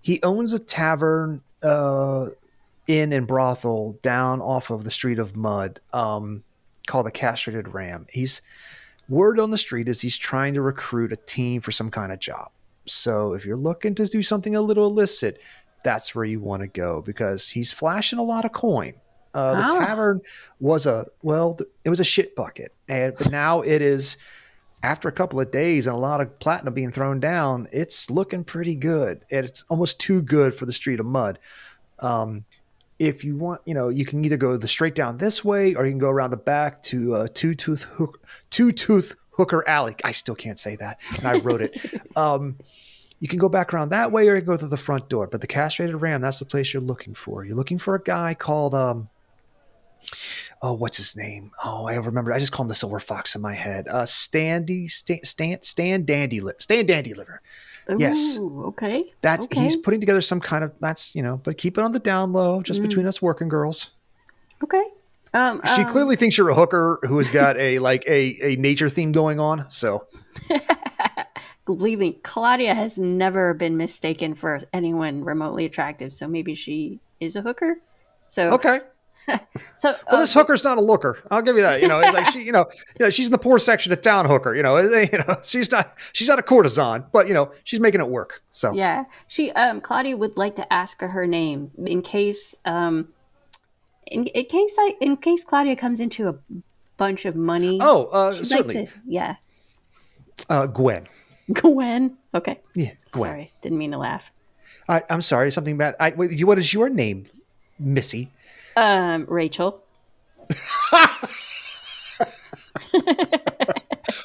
Speaker 1: He owns a tavern, inn and brothel down off of the Street of Mud, called the Castrated Ram. Word on the street is he's trying to recruit a team for some kind of job. So if you're looking to do something a little illicit, that's where you want to go, because he's flashing a lot of coin. The tavern was it was a shit bucket. But now it is, after a couple of days and a lot of platinum being thrown down, it's looking pretty good. And it's almost too good for the Street of Mud. If you want, you can either go straight down this way, or you can go around the back to Two Tooth Hooker Alley. I still can't say that, and I wrote it. You can go back around that way, or you can go through the front door. But the Castrated Ram, that's the place you're looking for. You're looking for a guy called what's his name? Oh, I remember. I just call him the Silver Fox in my head. Stan Dandy Liver. Yes.
Speaker 2: Okay.
Speaker 1: He's putting together some kind of, but keep it on the down low, just between us working girls.
Speaker 2: Okay.
Speaker 1: She clearly thinks you're a hooker who has got a nature theme going on. So
Speaker 2: believe me, Klaudia has never been mistaken for anyone remotely attractive. So maybe she is a hooker. So
Speaker 1: okay.
Speaker 2: So
Speaker 1: this hooker's not a looker. I'll give you that. It's like she's in the poor section of town hooker. She's not a courtesan, but she's making it work. So
Speaker 2: yeah, she Klaudia would like to ask her name in case in case Klaudia comes into a bunch of money.
Speaker 1: Certainly. Gwen.
Speaker 2: Gwen. Okay.
Speaker 1: Yeah. Gwen.
Speaker 2: Sorry, didn't mean to laugh.
Speaker 1: I'm sorry. Something bad. What is your name, Missy?
Speaker 2: Rachel.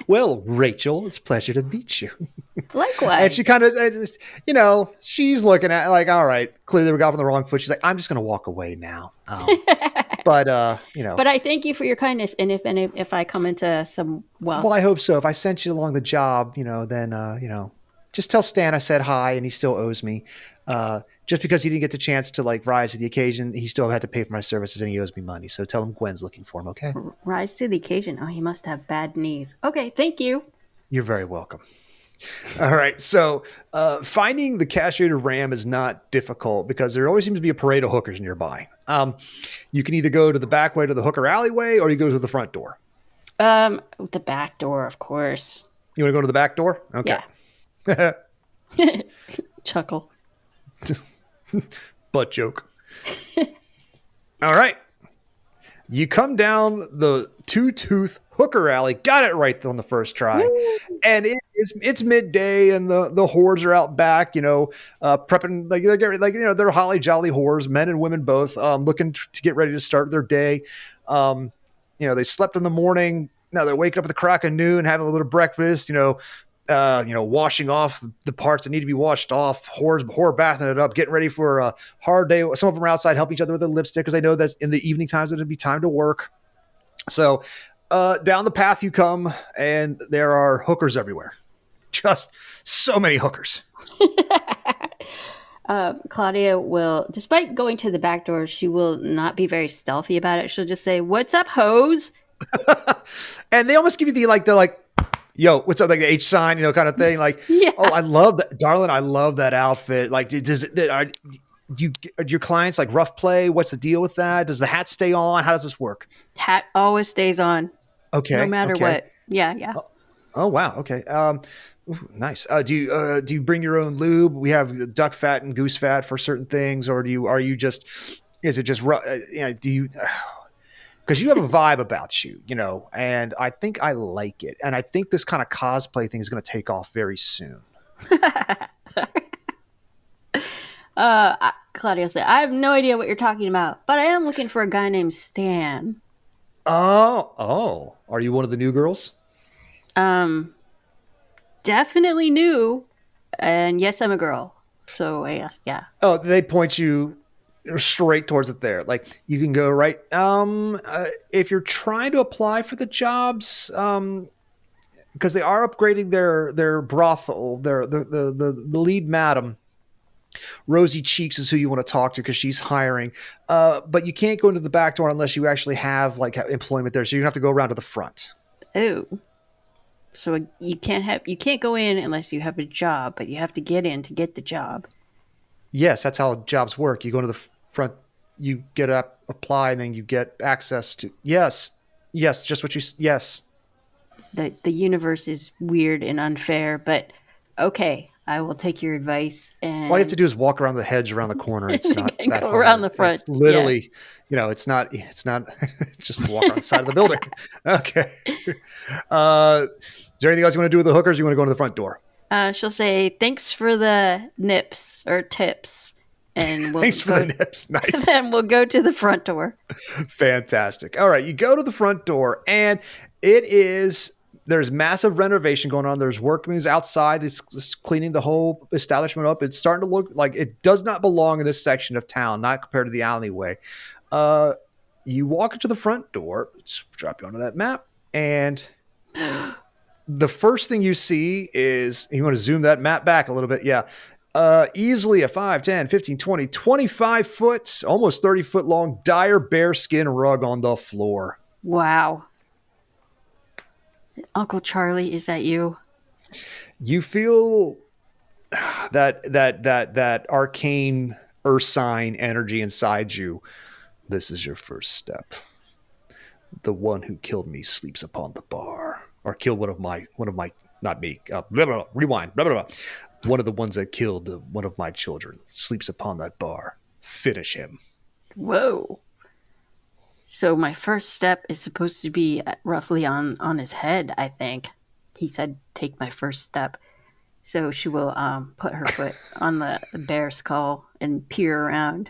Speaker 1: Well, Rachel, it's a pleasure to meet you.
Speaker 2: Likewise.
Speaker 1: And she kind of, she's looking at like, all right, clearly we got on the wrong foot. She's like, I'm just going to walk away now. But I thank you for your kindness. And if I come into some wealth. Well, I hope so. If I sent you along the job, then, just tell Stan I said hi and he still owes me. Just because he didn't get the chance to rise to the occasion, he still had to pay for my services and he owes me money. So tell him Gwen's looking for him, okay?
Speaker 2: Rise to the occasion. Oh, he must have bad knees. Okay, thank you.
Speaker 1: You're very welcome. All right. So finding the Castrated Ram is not difficult because there always seems to be a parade of hookers nearby. You can either go to the back way to the hooker alleyway or you go to the front door.
Speaker 2: The back door, of course.
Speaker 1: You want to go to the back door? Okay.
Speaker 2: Yeah. Chuckle.
Speaker 1: Butt joke. All right. You come down the Two Tooth Hooker Alley. Got it right on the first try. And it's midday and the whores are out back, prepping they're holly jolly whores, men and women both, looking to get ready to start their day. They slept in the morning. Now they're waking up at the crack of noon, having a little bit of breakfast, washing off the parts that need to be washed off, whore bathing it up, getting ready for a hard day. Some of them are outside helping each other with their lipstick because they know that in the evening times it'll be time to work. So down the path you come, and there are hookers everywhere. Just so many hookers.
Speaker 2: Klaudia will, despite going to the back door, she will not be very stealthy about it. She'll just say, "What's up, hoes?"
Speaker 1: And they almost give you the yo, what's up? Like the H sign, kind of thing. Like, yeah. Oh, I love that, darling. I love that outfit. Like, are your clients like rough play? What's the deal with that? Does the hat stay on? How does this work?
Speaker 2: Hat always stays on.
Speaker 1: Okay.
Speaker 2: No matter what. Yeah.
Speaker 1: Oh wow. Okay. Ooh, nice. Do you bring your own lube? We have duck fat and goose fat for certain things, or is it just do you? because you have a vibe about you, and I think I like it. And I think this kind of cosplay thing is going to take off very soon.
Speaker 2: Klaudia said, I have no idea what you're talking about, but I am looking for a guy named Stan.
Speaker 1: Oh, are you one of the new girls?
Speaker 2: Definitely new. And yes, I'm a girl. So I guess, yeah.
Speaker 1: Oh, they point you straight towards it there. Like, you can go right. If you're trying to apply for the jobs, because they are upgrading their brothel, the lead madam, Rosy Cheeks is who you want to talk to because she's hiring. But you can't go into the back door unless you actually have like employment there. So you have to go around to the front.
Speaker 2: Oh. So you can't go in unless you have a job, but you have to get in to get the job.
Speaker 1: Yes, that's how jobs work. You go to the front, you get up, apply, and then you get access to. Yes, just what you. Yes.
Speaker 2: The universe is weird and unfair, but okay, I will take your advice. And
Speaker 1: all you have to do is walk around the hedge around the corner. It's not that
Speaker 2: go
Speaker 1: hard.
Speaker 2: Around the front.
Speaker 1: It's literally, it's not just walk around the side of the building. Okay. Is there anything else you want to do with the hookers? Or you want to go to the front door?
Speaker 2: She'll say, thanks for the nips or tips. And
Speaker 1: thanks for the nips. Nice.
Speaker 2: And then we'll go to the front door.
Speaker 1: Fantastic. All right. You go to the front door and there's massive renovation going on. There's workers outside. It's cleaning the whole establishment up. It's starting to look like it does not belong in this section of town, not compared to the alleyway. You walk into the front door. Let's drop you onto that map. And the first thing you see is, you want to zoom that map back a little bit. Yeah. Easily a 5, 10, 15, 20, 25 foot, almost 30 foot long dire bearskin rug on the floor.
Speaker 2: Wow. Uncle Charlie, is that you?
Speaker 1: You feel that arcane Ursine energy inside you. This is your first step. The one who killed me sleeps upon the bar, or killed one of my, not me. Blah, blah, blah, rewind. Blah, blah, blah. One of the ones that killed one of my children sleeps upon that bar. Finish him.
Speaker 2: Whoa. So my first step is supposed to be roughly on his head, I think. He said, take my first step. So she will put her foot on the bear skull and peer around.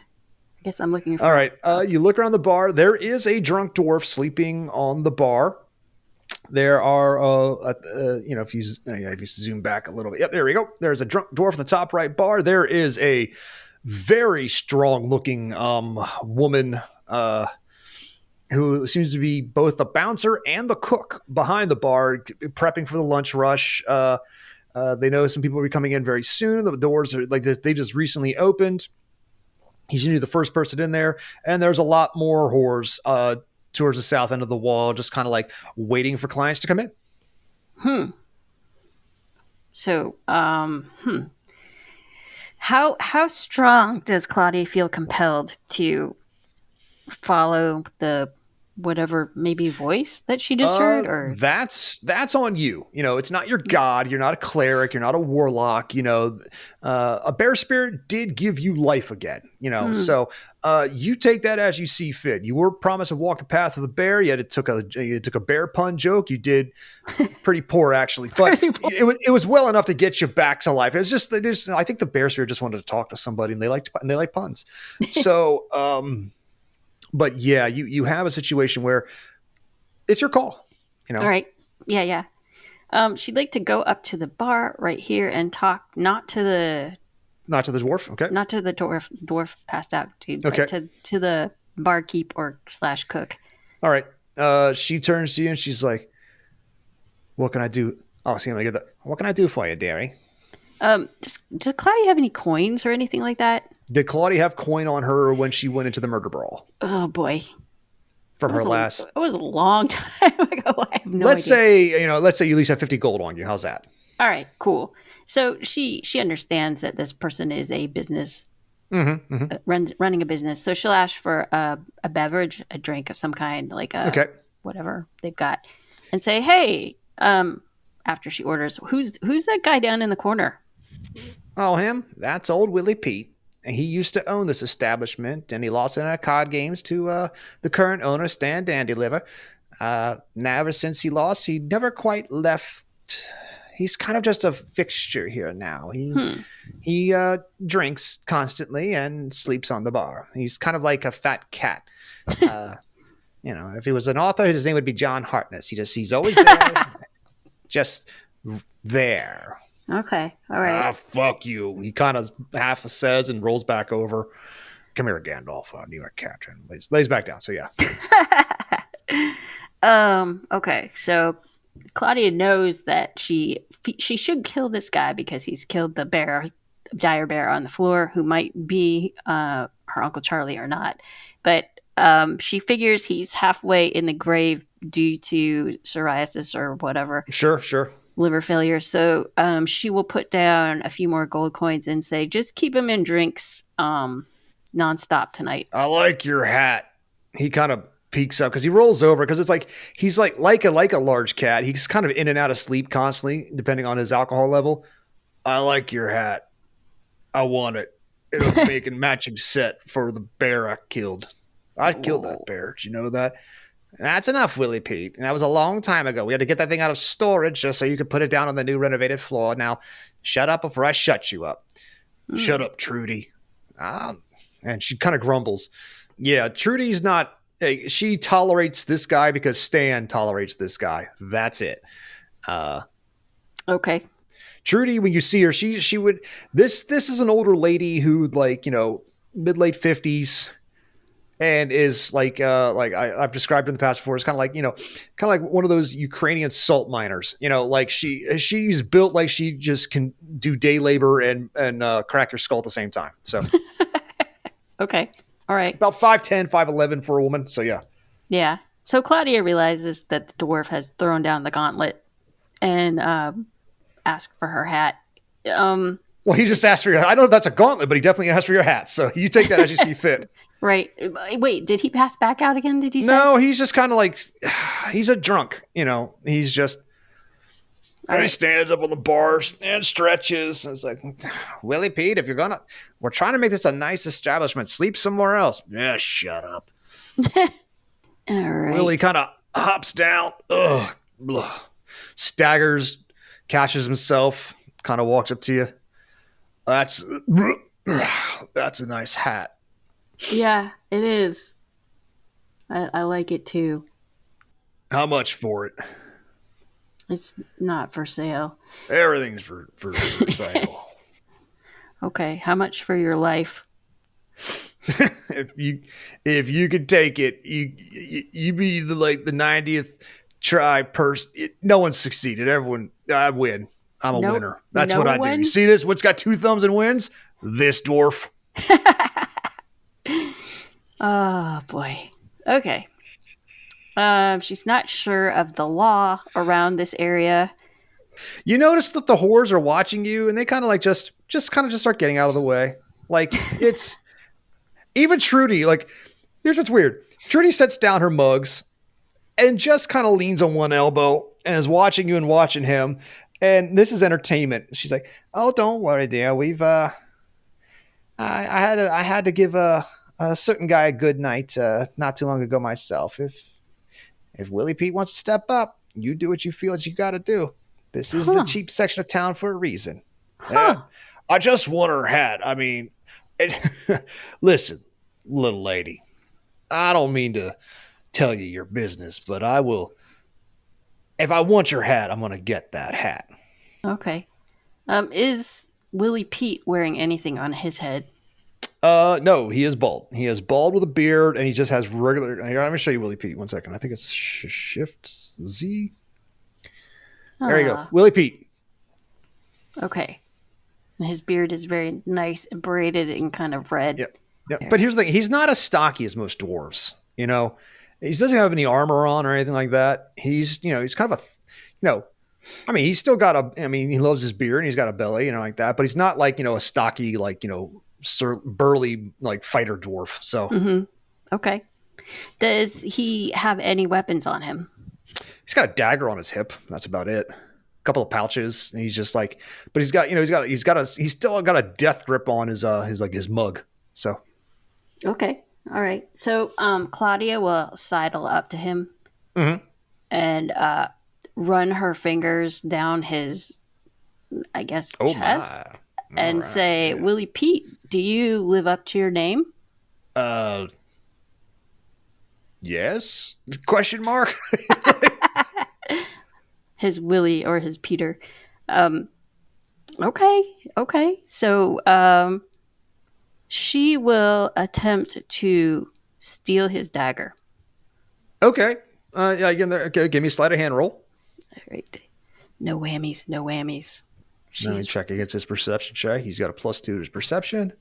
Speaker 2: I guess I'm looking for...
Speaker 1: All right. You look around the bar. There is a drunk dwarf sleeping on the bar. There are, if you zoom back a little bit. Yep, there we go. There's a drunk dwarf on the top right bar. There is a very strong-looking woman who seems to be both the bouncer and the cook behind the bar, prepping for the lunch rush. They know some people will be coming in very soon. The doors are like this. They just recently opened. He's usually the first person in there, and there's a lot more whores towards the south end of the wall, just kind of like waiting for clients to come in.
Speaker 2: So, how strong does Klaudia feel compelled to follow the whatever maybe voice that she just heard? Or
Speaker 1: that's on you. It's not your god. You're not a cleric. You're not a warlock. A bear spirit did give you life again. So you take that as you see fit. You were promised to walk the path of the bear, yet it took a bear pun joke. You did pretty poor actually, but it was well enough to get you back to life. It's just I think the bear spirit just wanted to talk to somebody, and they like puns. So but yeah, you have a situation where it's your call.
Speaker 2: All right. Yeah. She'd like to go up to the bar right here and talk, not to the
Speaker 1: dwarf. Okay.
Speaker 2: Not to the dwarf passed out, dude.
Speaker 1: Okay.
Speaker 2: But to the barkeep or / cook.
Speaker 1: All right. She turns to you and she's like, "What can I do?" Oh, see, I get that. What can I do for you, dearie?
Speaker 2: Does Klaudia have any coins or anything like that?
Speaker 1: Did Klaudia have coin on her when she went into the murder brawl?
Speaker 2: Oh boy.
Speaker 1: From her last.
Speaker 2: It was a long time ago. I have no
Speaker 1: let's
Speaker 2: idea.
Speaker 1: Let's say you at least have 50 gold on you. How's that?
Speaker 2: All right, cool. So she understands that this person is a business, running a business. So she'll ask for a beverage, a drink of some kind, like whatever they've got, and say, "Hey," after she orders, who's that guy down in the corner?
Speaker 3: Oh, him? That's old Willie Pete.
Speaker 1: He used to own this establishment, and he lost it in card games to the current owner, Stan Dandyliver. Now, ever since he lost, he never quite left. He's kind of just a fixture here now. He drinks constantly and sleeps on the bar. He's kind of like a fat cat. If he was an author, his name would be John Hartness. He's always there, just there.
Speaker 2: Okay, all right.
Speaker 1: Ah, fuck you. He kind of half says and rolls back over. Come here, Gandalf. New York Captain. Lays back down. So yeah.
Speaker 2: Okay, so Klaudia knows that she should kill this guy because he's killed the dire bear on the floor, who might be her Uncle Charlie or not. But she figures he's halfway in the grave due to psoriasis or whatever.
Speaker 1: Sure.
Speaker 2: Liver failure. So she will put down a few more gold coins and say, just keep him in drinks nonstop tonight.
Speaker 1: I like your hat. He kind of peeks up because he rolls over because it's like he's like a large cat. He's kind of in and out of sleep constantly, depending on his alcohol level. I like your hat. I want it. It'll make a matching set for the bear I killed. I killed that bear. Did you know that? That's enough, Willie Pete. And that was a long time ago. We had to get that thing out of storage just so you could put it down on the new renovated floor. Now, shut up before I shut you up. Shut up, Trudy. And she kind of grumbles. Yeah, Trudy's not... she tolerates this guy because Stan tolerates this guy. That's it.
Speaker 2: Okay.
Speaker 1: Trudy, when you see her, she would... This is an older lady who, mid-late 50s... and is like I've described in the past before. It's kind of like one of those Ukrainian salt miners. She's built like she just can do day labor and crack your skull at the same time. So,
Speaker 2: okay, all right,
Speaker 1: about 5'10", 5'11" for a woman. So yeah.
Speaker 2: Yeah. So Klaudia realizes that the dwarf has thrown down the gauntlet and asked for her hat.
Speaker 1: Well, he just asked for your hat. I don't know if that's a gauntlet, but he definitely asked for your hat. So you take that as you see fit.
Speaker 2: Right. Wait, did he pass back out again? Did you say?
Speaker 1: No, he's just kind of like, he's a drunk, he's just, he stands up on the bars and stretches. It's like, Willie Pete, we're trying to make this a nice establishment. Sleep somewhere else. Yeah, shut up.
Speaker 2: All right.
Speaker 1: Willie kind of hops down, staggers, catches himself, kind of walks up to you. That's a nice hat.
Speaker 2: Yeah, it is. I like it too.
Speaker 1: How much for it?
Speaker 2: It's not for sale.
Speaker 1: Everything's for sale.
Speaker 2: Okay, how much for your life?
Speaker 1: if you could take it, you be the 90th try person. No one's succeeded. I win. I'm a winner. That's what I do. You see this? What's got two thumbs and wins? This dwarf.
Speaker 2: Oh boy. Okay. She's not sure of the law around this area.
Speaker 1: You notice that the whores are watching you, and they kind of just start getting out of the way. Like it's even Trudy. Like here's what's weird. Trudy sets down her mugs and just kind of leans on one elbow and is watching you and watching him. And this is entertainment. She's like, "Oh, don't worry, dear. We've I had to give a certain guy a good night not too long ago myself. If Willie Pete wants to step up, you do what you feel that you got to do. This is the cheap section of town for a reason." Yeah. I just want her hat. I mean, listen, little lady, I don't mean to tell you your business, but I will. If I want your hat, I'm going to get that hat.
Speaker 2: Okay. Is Willie Pete wearing anything on his head?
Speaker 1: No, he is bald. He is bald with a beard, and he just has regular. Here, let me show you Willie Pete. 1 second. I think it's Shift Z. There you go, Willie Pete.
Speaker 2: Okay. And his beard is very nice and braided and kind of red.
Speaker 1: Yep. But here's the thing: he's not as stocky as most dwarves. He doesn't have any armor on or anything like that. He's kind of I mean, he's still got he loves his beard and he's got a belly, like that. But he's not like a stocky burly fighter dwarf. So
Speaker 2: Okay. Does he have any weapons on him?
Speaker 1: He's got a dagger on his hip. That's about it. couple of pouches, and he's just like, but he's still got a death grip on his mug. So
Speaker 2: Okay. All right. So Klaudia will sidle up to him and run her fingers down his, I guess, chest and say, Willie Pete, do you live up to your name?
Speaker 1: Yes? Question mark?
Speaker 2: His Willie or his Peter. Okay. So she will attempt to steal his dagger.
Speaker 1: Okay. Yeah, again, okay, give me a sleight of hand roll.
Speaker 2: All right. No whammies.
Speaker 1: Let me check against his perception check. He's got a +2 to his perception.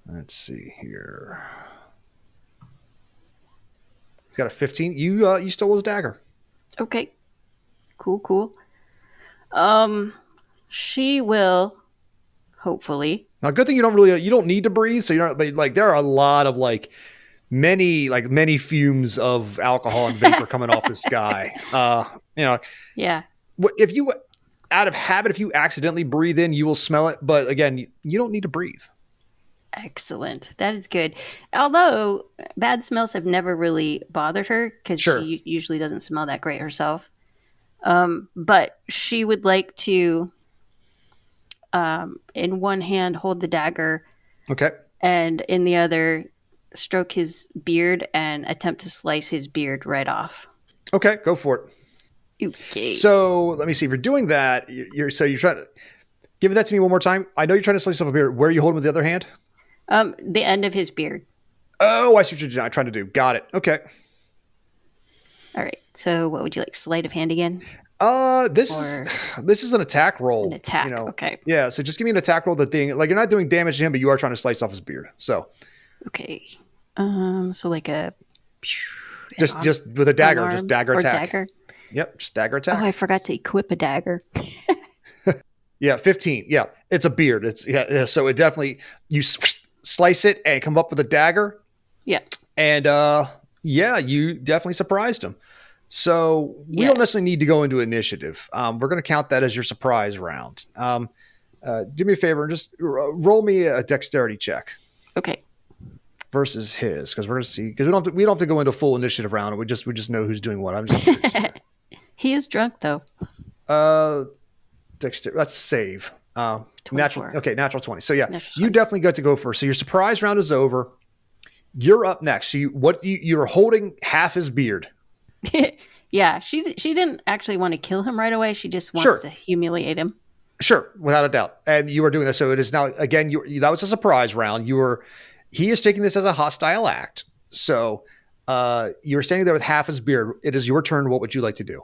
Speaker 1: Let's see here. He's got a 15. You stole his dagger.
Speaker 2: Okay. Cool. She will hopefully.
Speaker 1: Now, good thing you don't need to breathe, so you're not. But like, there are a lot of many fumes of alcohol and vapor coming off this guy.
Speaker 2: Yeah.
Speaker 1: If you, out of habit, if you accidentally breathe in, you will smell it. But again, you don't need to breathe.
Speaker 2: Excellent. That is good. Although bad smells have never really bothered her because she usually doesn't smell that great herself. But she would like to, in one hand, hold the dagger.
Speaker 1: Okay.
Speaker 2: And in the other, stroke his beard and attempt to slice his beard right off.
Speaker 1: Okay, go for it.
Speaker 2: Okay.
Speaker 1: So let me see. If you're doing that, you're trying to give that to me one more time. I know you're trying to slice off a beard. Where are you holding with the other hand?
Speaker 2: The end of his beard.
Speaker 1: Oh, I see what you're trying to do. Got it. Okay.
Speaker 2: All right. So what would you like? Sleight of hand again?
Speaker 1: This is an attack roll.
Speaker 2: An attack. Okay.
Speaker 1: Yeah. So just give me an attack roll. Like you're not doing damage to him, but you are trying to slice off his beard. So.
Speaker 2: Okay. So like a.
Speaker 1: Just with a dagger, just dagger
Speaker 2: or
Speaker 1: attack.
Speaker 2: Dagger.
Speaker 1: Yep, just dagger attack.
Speaker 2: Oh, I forgot to equip a dagger.
Speaker 1: Yeah, 15. Yeah, it's a beard. So it definitely you slice it and come up with a dagger.
Speaker 2: Yeah.
Speaker 1: And you definitely surprised him. So we don't necessarily need to go into initiative. We're going to count that as your surprise round. Do me a favor and just roll me a dexterity check.
Speaker 2: Okay.
Speaker 1: Versus his, because we're going to see, because we don't have to go into a full initiative round. We just know who's doing what. I'm just
Speaker 2: He is drunk though.
Speaker 1: Dexterity. That's save.
Speaker 2: 24.
Speaker 1: Natural 20. So yeah, you definitely got to go first. So your surprise round is over. You're up next. So you're holding half his beard.
Speaker 2: Yeah, she didn't actually want to kill him right away. She just wants to humiliate him.
Speaker 1: Sure, without a doubt. And you are doing this. So it is now again. That was a surprise round. He is taking this as a hostile act. So you're standing there with half his beard. It is your turn. What would you like to do?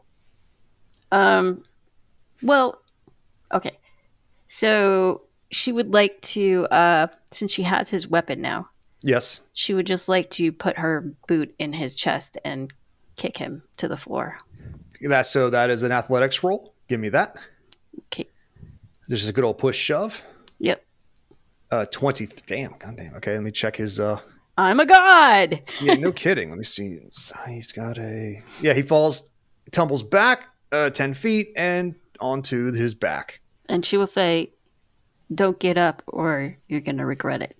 Speaker 2: Well, okay. So she would like to, since she has his weapon now.
Speaker 1: Yes. She
Speaker 2: would just like to put her boot in his chest and kick him to the floor.
Speaker 1: That is an athletics roll. Give me that.
Speaker 2: Okay.
Speaker 1: This is a good old push shove.
Speaker 2: Yep.
Speaker 1: 20. Damn. Goddamn. Okay. Let me check his.
Speaker 2: I'm a god.
Speaker 1: Yeah. No kidding. Let me see. He's got he falls, tumbles back 10 feet and onto his back.
Speaker 2: And she will say, "Don't get up or you're going to regret it."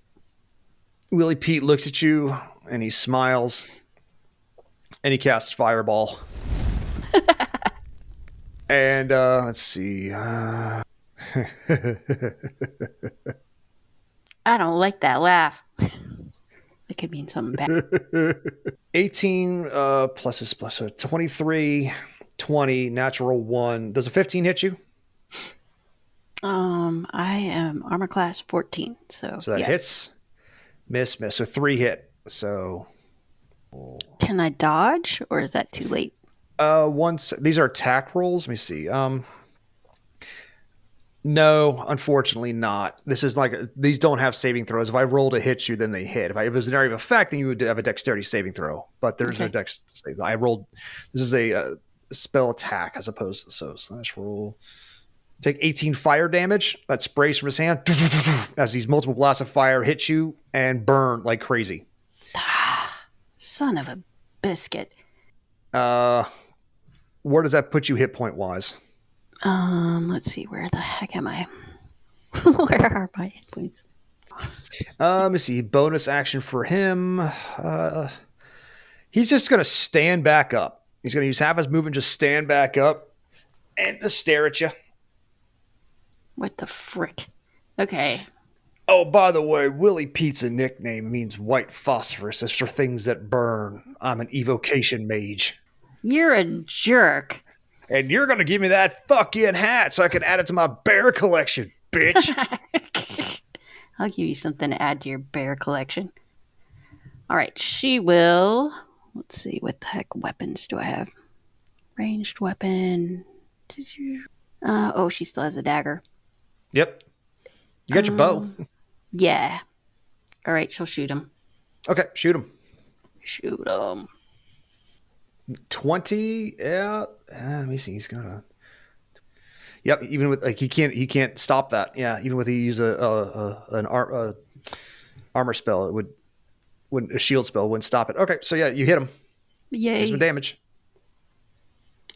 Speaker 1: Willie Pete looks at you and he smiles and he casts Fireball. And let's see.
Speaker 2: I don't like that laugh. It could mean something bad.
Speaker 1: 18 plus 23, 20, natural 1. Does a 15 hit you?
Speaker 2: I am armor class 14, so
Speaker 1: that hits. Miss. So 3 hit. So
Speaker 2: can I dodge, or is that too late?
Speaker 1: Once these are attack rolls. Let me see. No, unfortunately not. This is these don't have saving throws. If I roll to hit you, then they hit. If it was an area of effect, then you would have a dexterity saving throw. But there's no dex. I rolled. This is a spell attack as opposed to slash roll. Take 18 fire damage that sprays from his hand as these multiple blasts of fire hit you and burn like crazy.
Speaker 2: Son of a biscuit.
Speaker 1: Where does that put you hit point wise?
Speaker 2: Let's see. Where the heck am I? Where are my hit points?
Speaker 1: Let me see. Bonus action for him. He's just going to stand back up. He's going to use half his movement, just stand back up and just stare at you.
Speaker 2: What the frick? Okay.
Speaker 1: Oh, by the way, Willie Pizza nickname means white phosphorus. It's for things that burn. I'm an evocation mage.
Speaker 2: You're a jerk.
Speaker 1: And you're going to give me that fucking hat so I can add it to my bear collection, bitch.
Speaker 2: I'll give you something to add to your bear collection. All right, she will. Let's see, what the heck weapons do I have? Ranged weapon. She still has a dagger.
Speaker 1: Yep. You got your bow.
Speaker 2: Yeah. All right, she'll shoot him.
Speaker 1: Okay, shoot him.
Speaker 2: Shoot him.
Speaker 1: 20. Yeah. Let me see. He's got a. Yep. Even with he can't stop that. Yeah. Even with he use an armor spell, a shield spell wouldn't stop it. Okay. So yeah, you hit him.
Speaker 2: Yay.
Speaker 1: Here's some damage.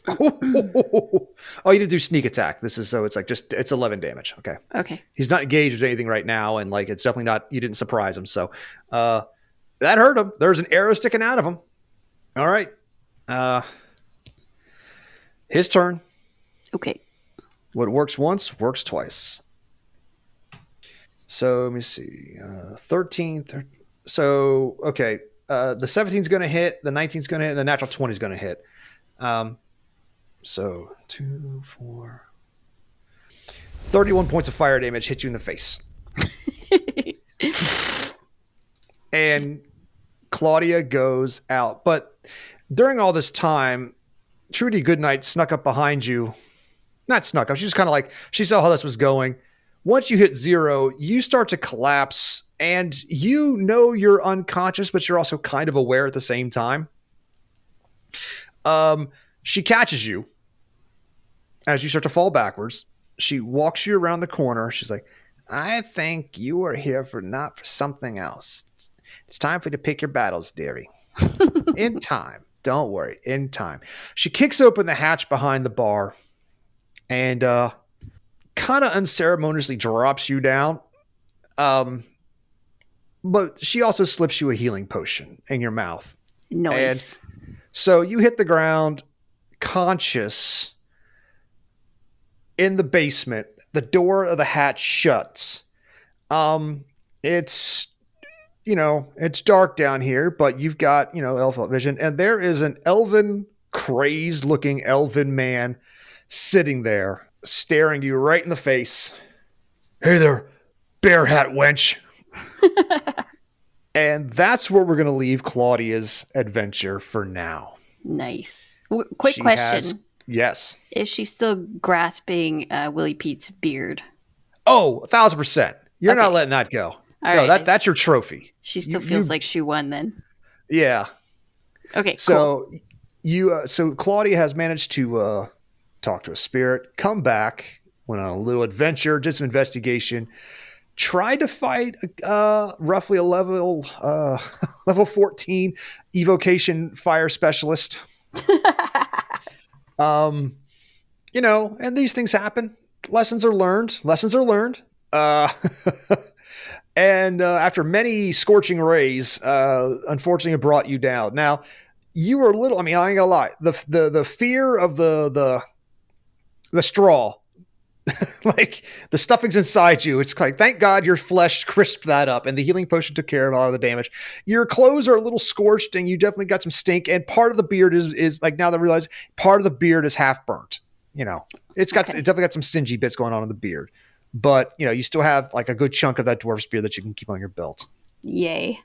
Speaker 1: Oh, you didn't do sneak attack. It's it's 11 damage. Okay.
Speaker 2: Okay.
Speaker 1: He's not engaged with anything right now, and it's definitely not. You didn't surprise him, so that hurt him. There's an arrow sticking out of him. All right. His turn.
Speaker 2: Okay.
Speaker 1: What works once works twice. So let me see. 13. So okay. The 17's going to hit. The 19's going to hit. And the natural 20 is going to hit. So 2, 4, 31 points of fire damage hit you in the face. And Klaudia goes out. But during all this time, Trudy Goodnight snuck up behind you. Not snuck up. She just kind of she saw how this was going. Once you hit 0, you start to collapse, and you're unconscious, but you're also kind of aware at the same time. She catches you as you start to fall backwards. She walks you around the corner. She's like, I think you are here not for something else. It's time for you to pick your battles, dearie. In time. Don't worry. In time. She kicks open the hatch behind the bar and kind of unceremoniously drops you down. But she also slips you a healing potion in your mouth.
Speaker 2: Nice.
Speaker 1: And so you hit the ground conscious in the basement. The door of the hatch shuts. It's it's dark down here, but you've got, elf vision, and there is an crazed looking elven man sitting there staring you right in the face. Hey there, bear hat wench. And that's where we're going to leave Claudia's adventure for now.
Speaker 2: Nice. Quick question.
Speaker 1: Yes.
Speaker 2: Is she still grasping Willie Pete's beard?
Speaker 1: Oh, 1,000%. You're not letting that go.
Speaker 2: All right.
Speaker 1: That's your trophy.
Speaker 2: She still feels like she won then.
Speaker 1: Yeah.
Speaker 2: Okay,
Speaker 1: so
Speaker 2: cool.
Speaker 1: So Klaudia has managed to talk to a spirit, come back, went on a little adventure, did some investigation, tried to fight roughly a level 14 evocation fire specialist. And these things happen. Lessons are learned. And after many scorching rays, unfortunately, it brought you down. Now, you were a little. I ain't gonna lie. The fear of the straw, the stuffings inside you. It's thank God your flesh crisped that up, and the healing potion took care of a lot of the damage. Your clothes are a little scorched, and you definitely got some stink. And part of the beard is now that I realize part of the beard is half burnt. It definitely got some singy bits going on in the beard. But, you still have a good chunk of that dwarf's beard that you can keep on your belt.
Speaker 2: Yay.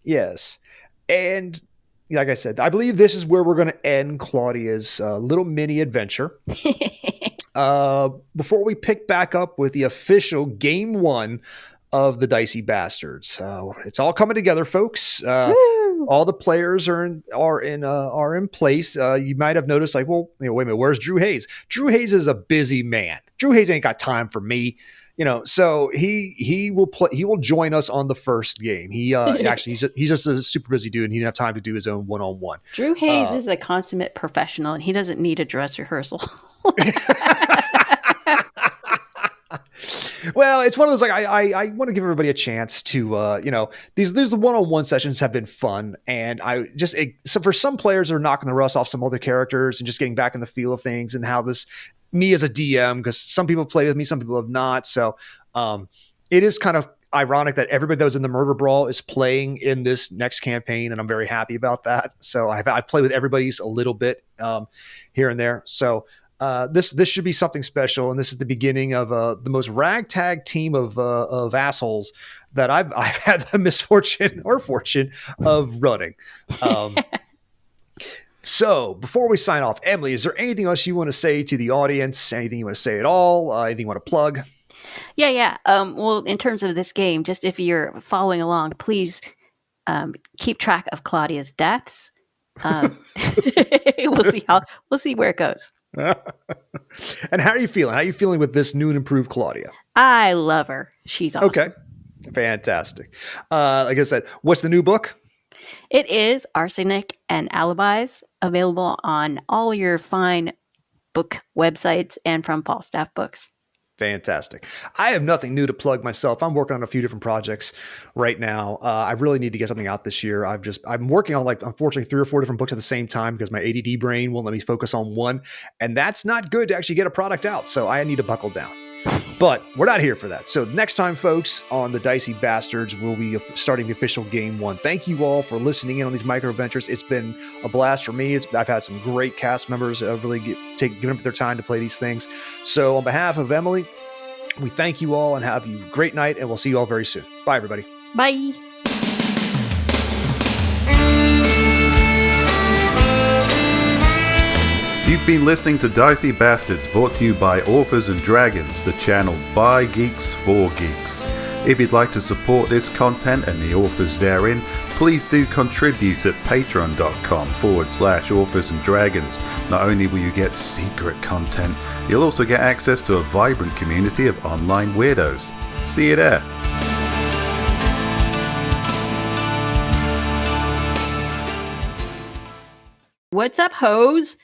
Speaker 1: Yes. And like I said, I believe this is where we're going to end Claudia's little mini adventure. Before we pick back up with the official game 1 of the Dicey Bastards. It's all coming together, folks. All the players are in place. You might have noticed, wait a minute, where's Drew Hayes? Drew Hayes is a busy man. Drew Hayes ain't got time for me. So he will play. He will join us on the first game. He actually he's just a super busy dude, and he didn't have time to do his own one-on-one.
Speaker 2: Drew Hayes is a consummate professional, and he doesn't need a dress rehearsal.
Speaker 1: Well, it's one of those like I want to give everybody a chance to these one-on-one sessions have been fun, and so for some players are knocking the rust off some other characters and just getting back in the feel of things and how this me as a DM, because some people play with me, some people have not. So it is kind of ironic that everybody that was in the Murder Brawl is playing in this next campaign, and I'm very happy about that. So I've played with everybody's a little bit here and there. So this should be something special, and this is the beginning of the most ragtag team of assholes that I've had the misfortune or fortune of running. So before we sign off, Emily, is there anything else you want to say to the audience? Anything you want to say at all? Anything you want to plug?
Speaker 2: Yeah. Well, in terms of this game, just if you're following along, please keep track of Klaudia's deaths. We'll see where it goes.
Speaker 1: And how are you feeling? How are you feeling with this new and improved Klaudia?
Speaker 2: I love her. She's awesome.
Speaker 1: Okay. Fantastic. Like I said, what's the new book?
Speaker 2: It is Arsenic and Alibis, available on all your fine book websites and from Falstaff Books.
Speaker 1: Fantastic. I have nothing new to plug myself. I'm working on a few different projects right now. I really need to get something out this year. I'm working on unfortunately 3 or 4 different books at the same time because my ADD brain won't let me focus on one. And that's not good to actually get a product out. So I need to buckle down. But we're not here for that. So next time, folks, on the Dicey Bastards, we'll be starting the official Game 1. Thank you all for listening in on these micro adventures. It's been a blast for me. I've had some great cast members really giving up their time to play these things. So on behalf of Emily, we thank you all and have you a great night, and we'll see you all very soon. Bye, everybody.
Speaker 2: Bye.
Speaker 4: You've been listening to Dicey Bastards, brought to you by Authors and Dragons, the channel by Geeks for Geeks. If you'd like to support this content and the authors therein, please do contribute at patreon.com/authors and dragons. Not only will you get secret content, you'll also get access to a vibrant community of online weirdos. See you there.
Speaker 2: What's up, hoes?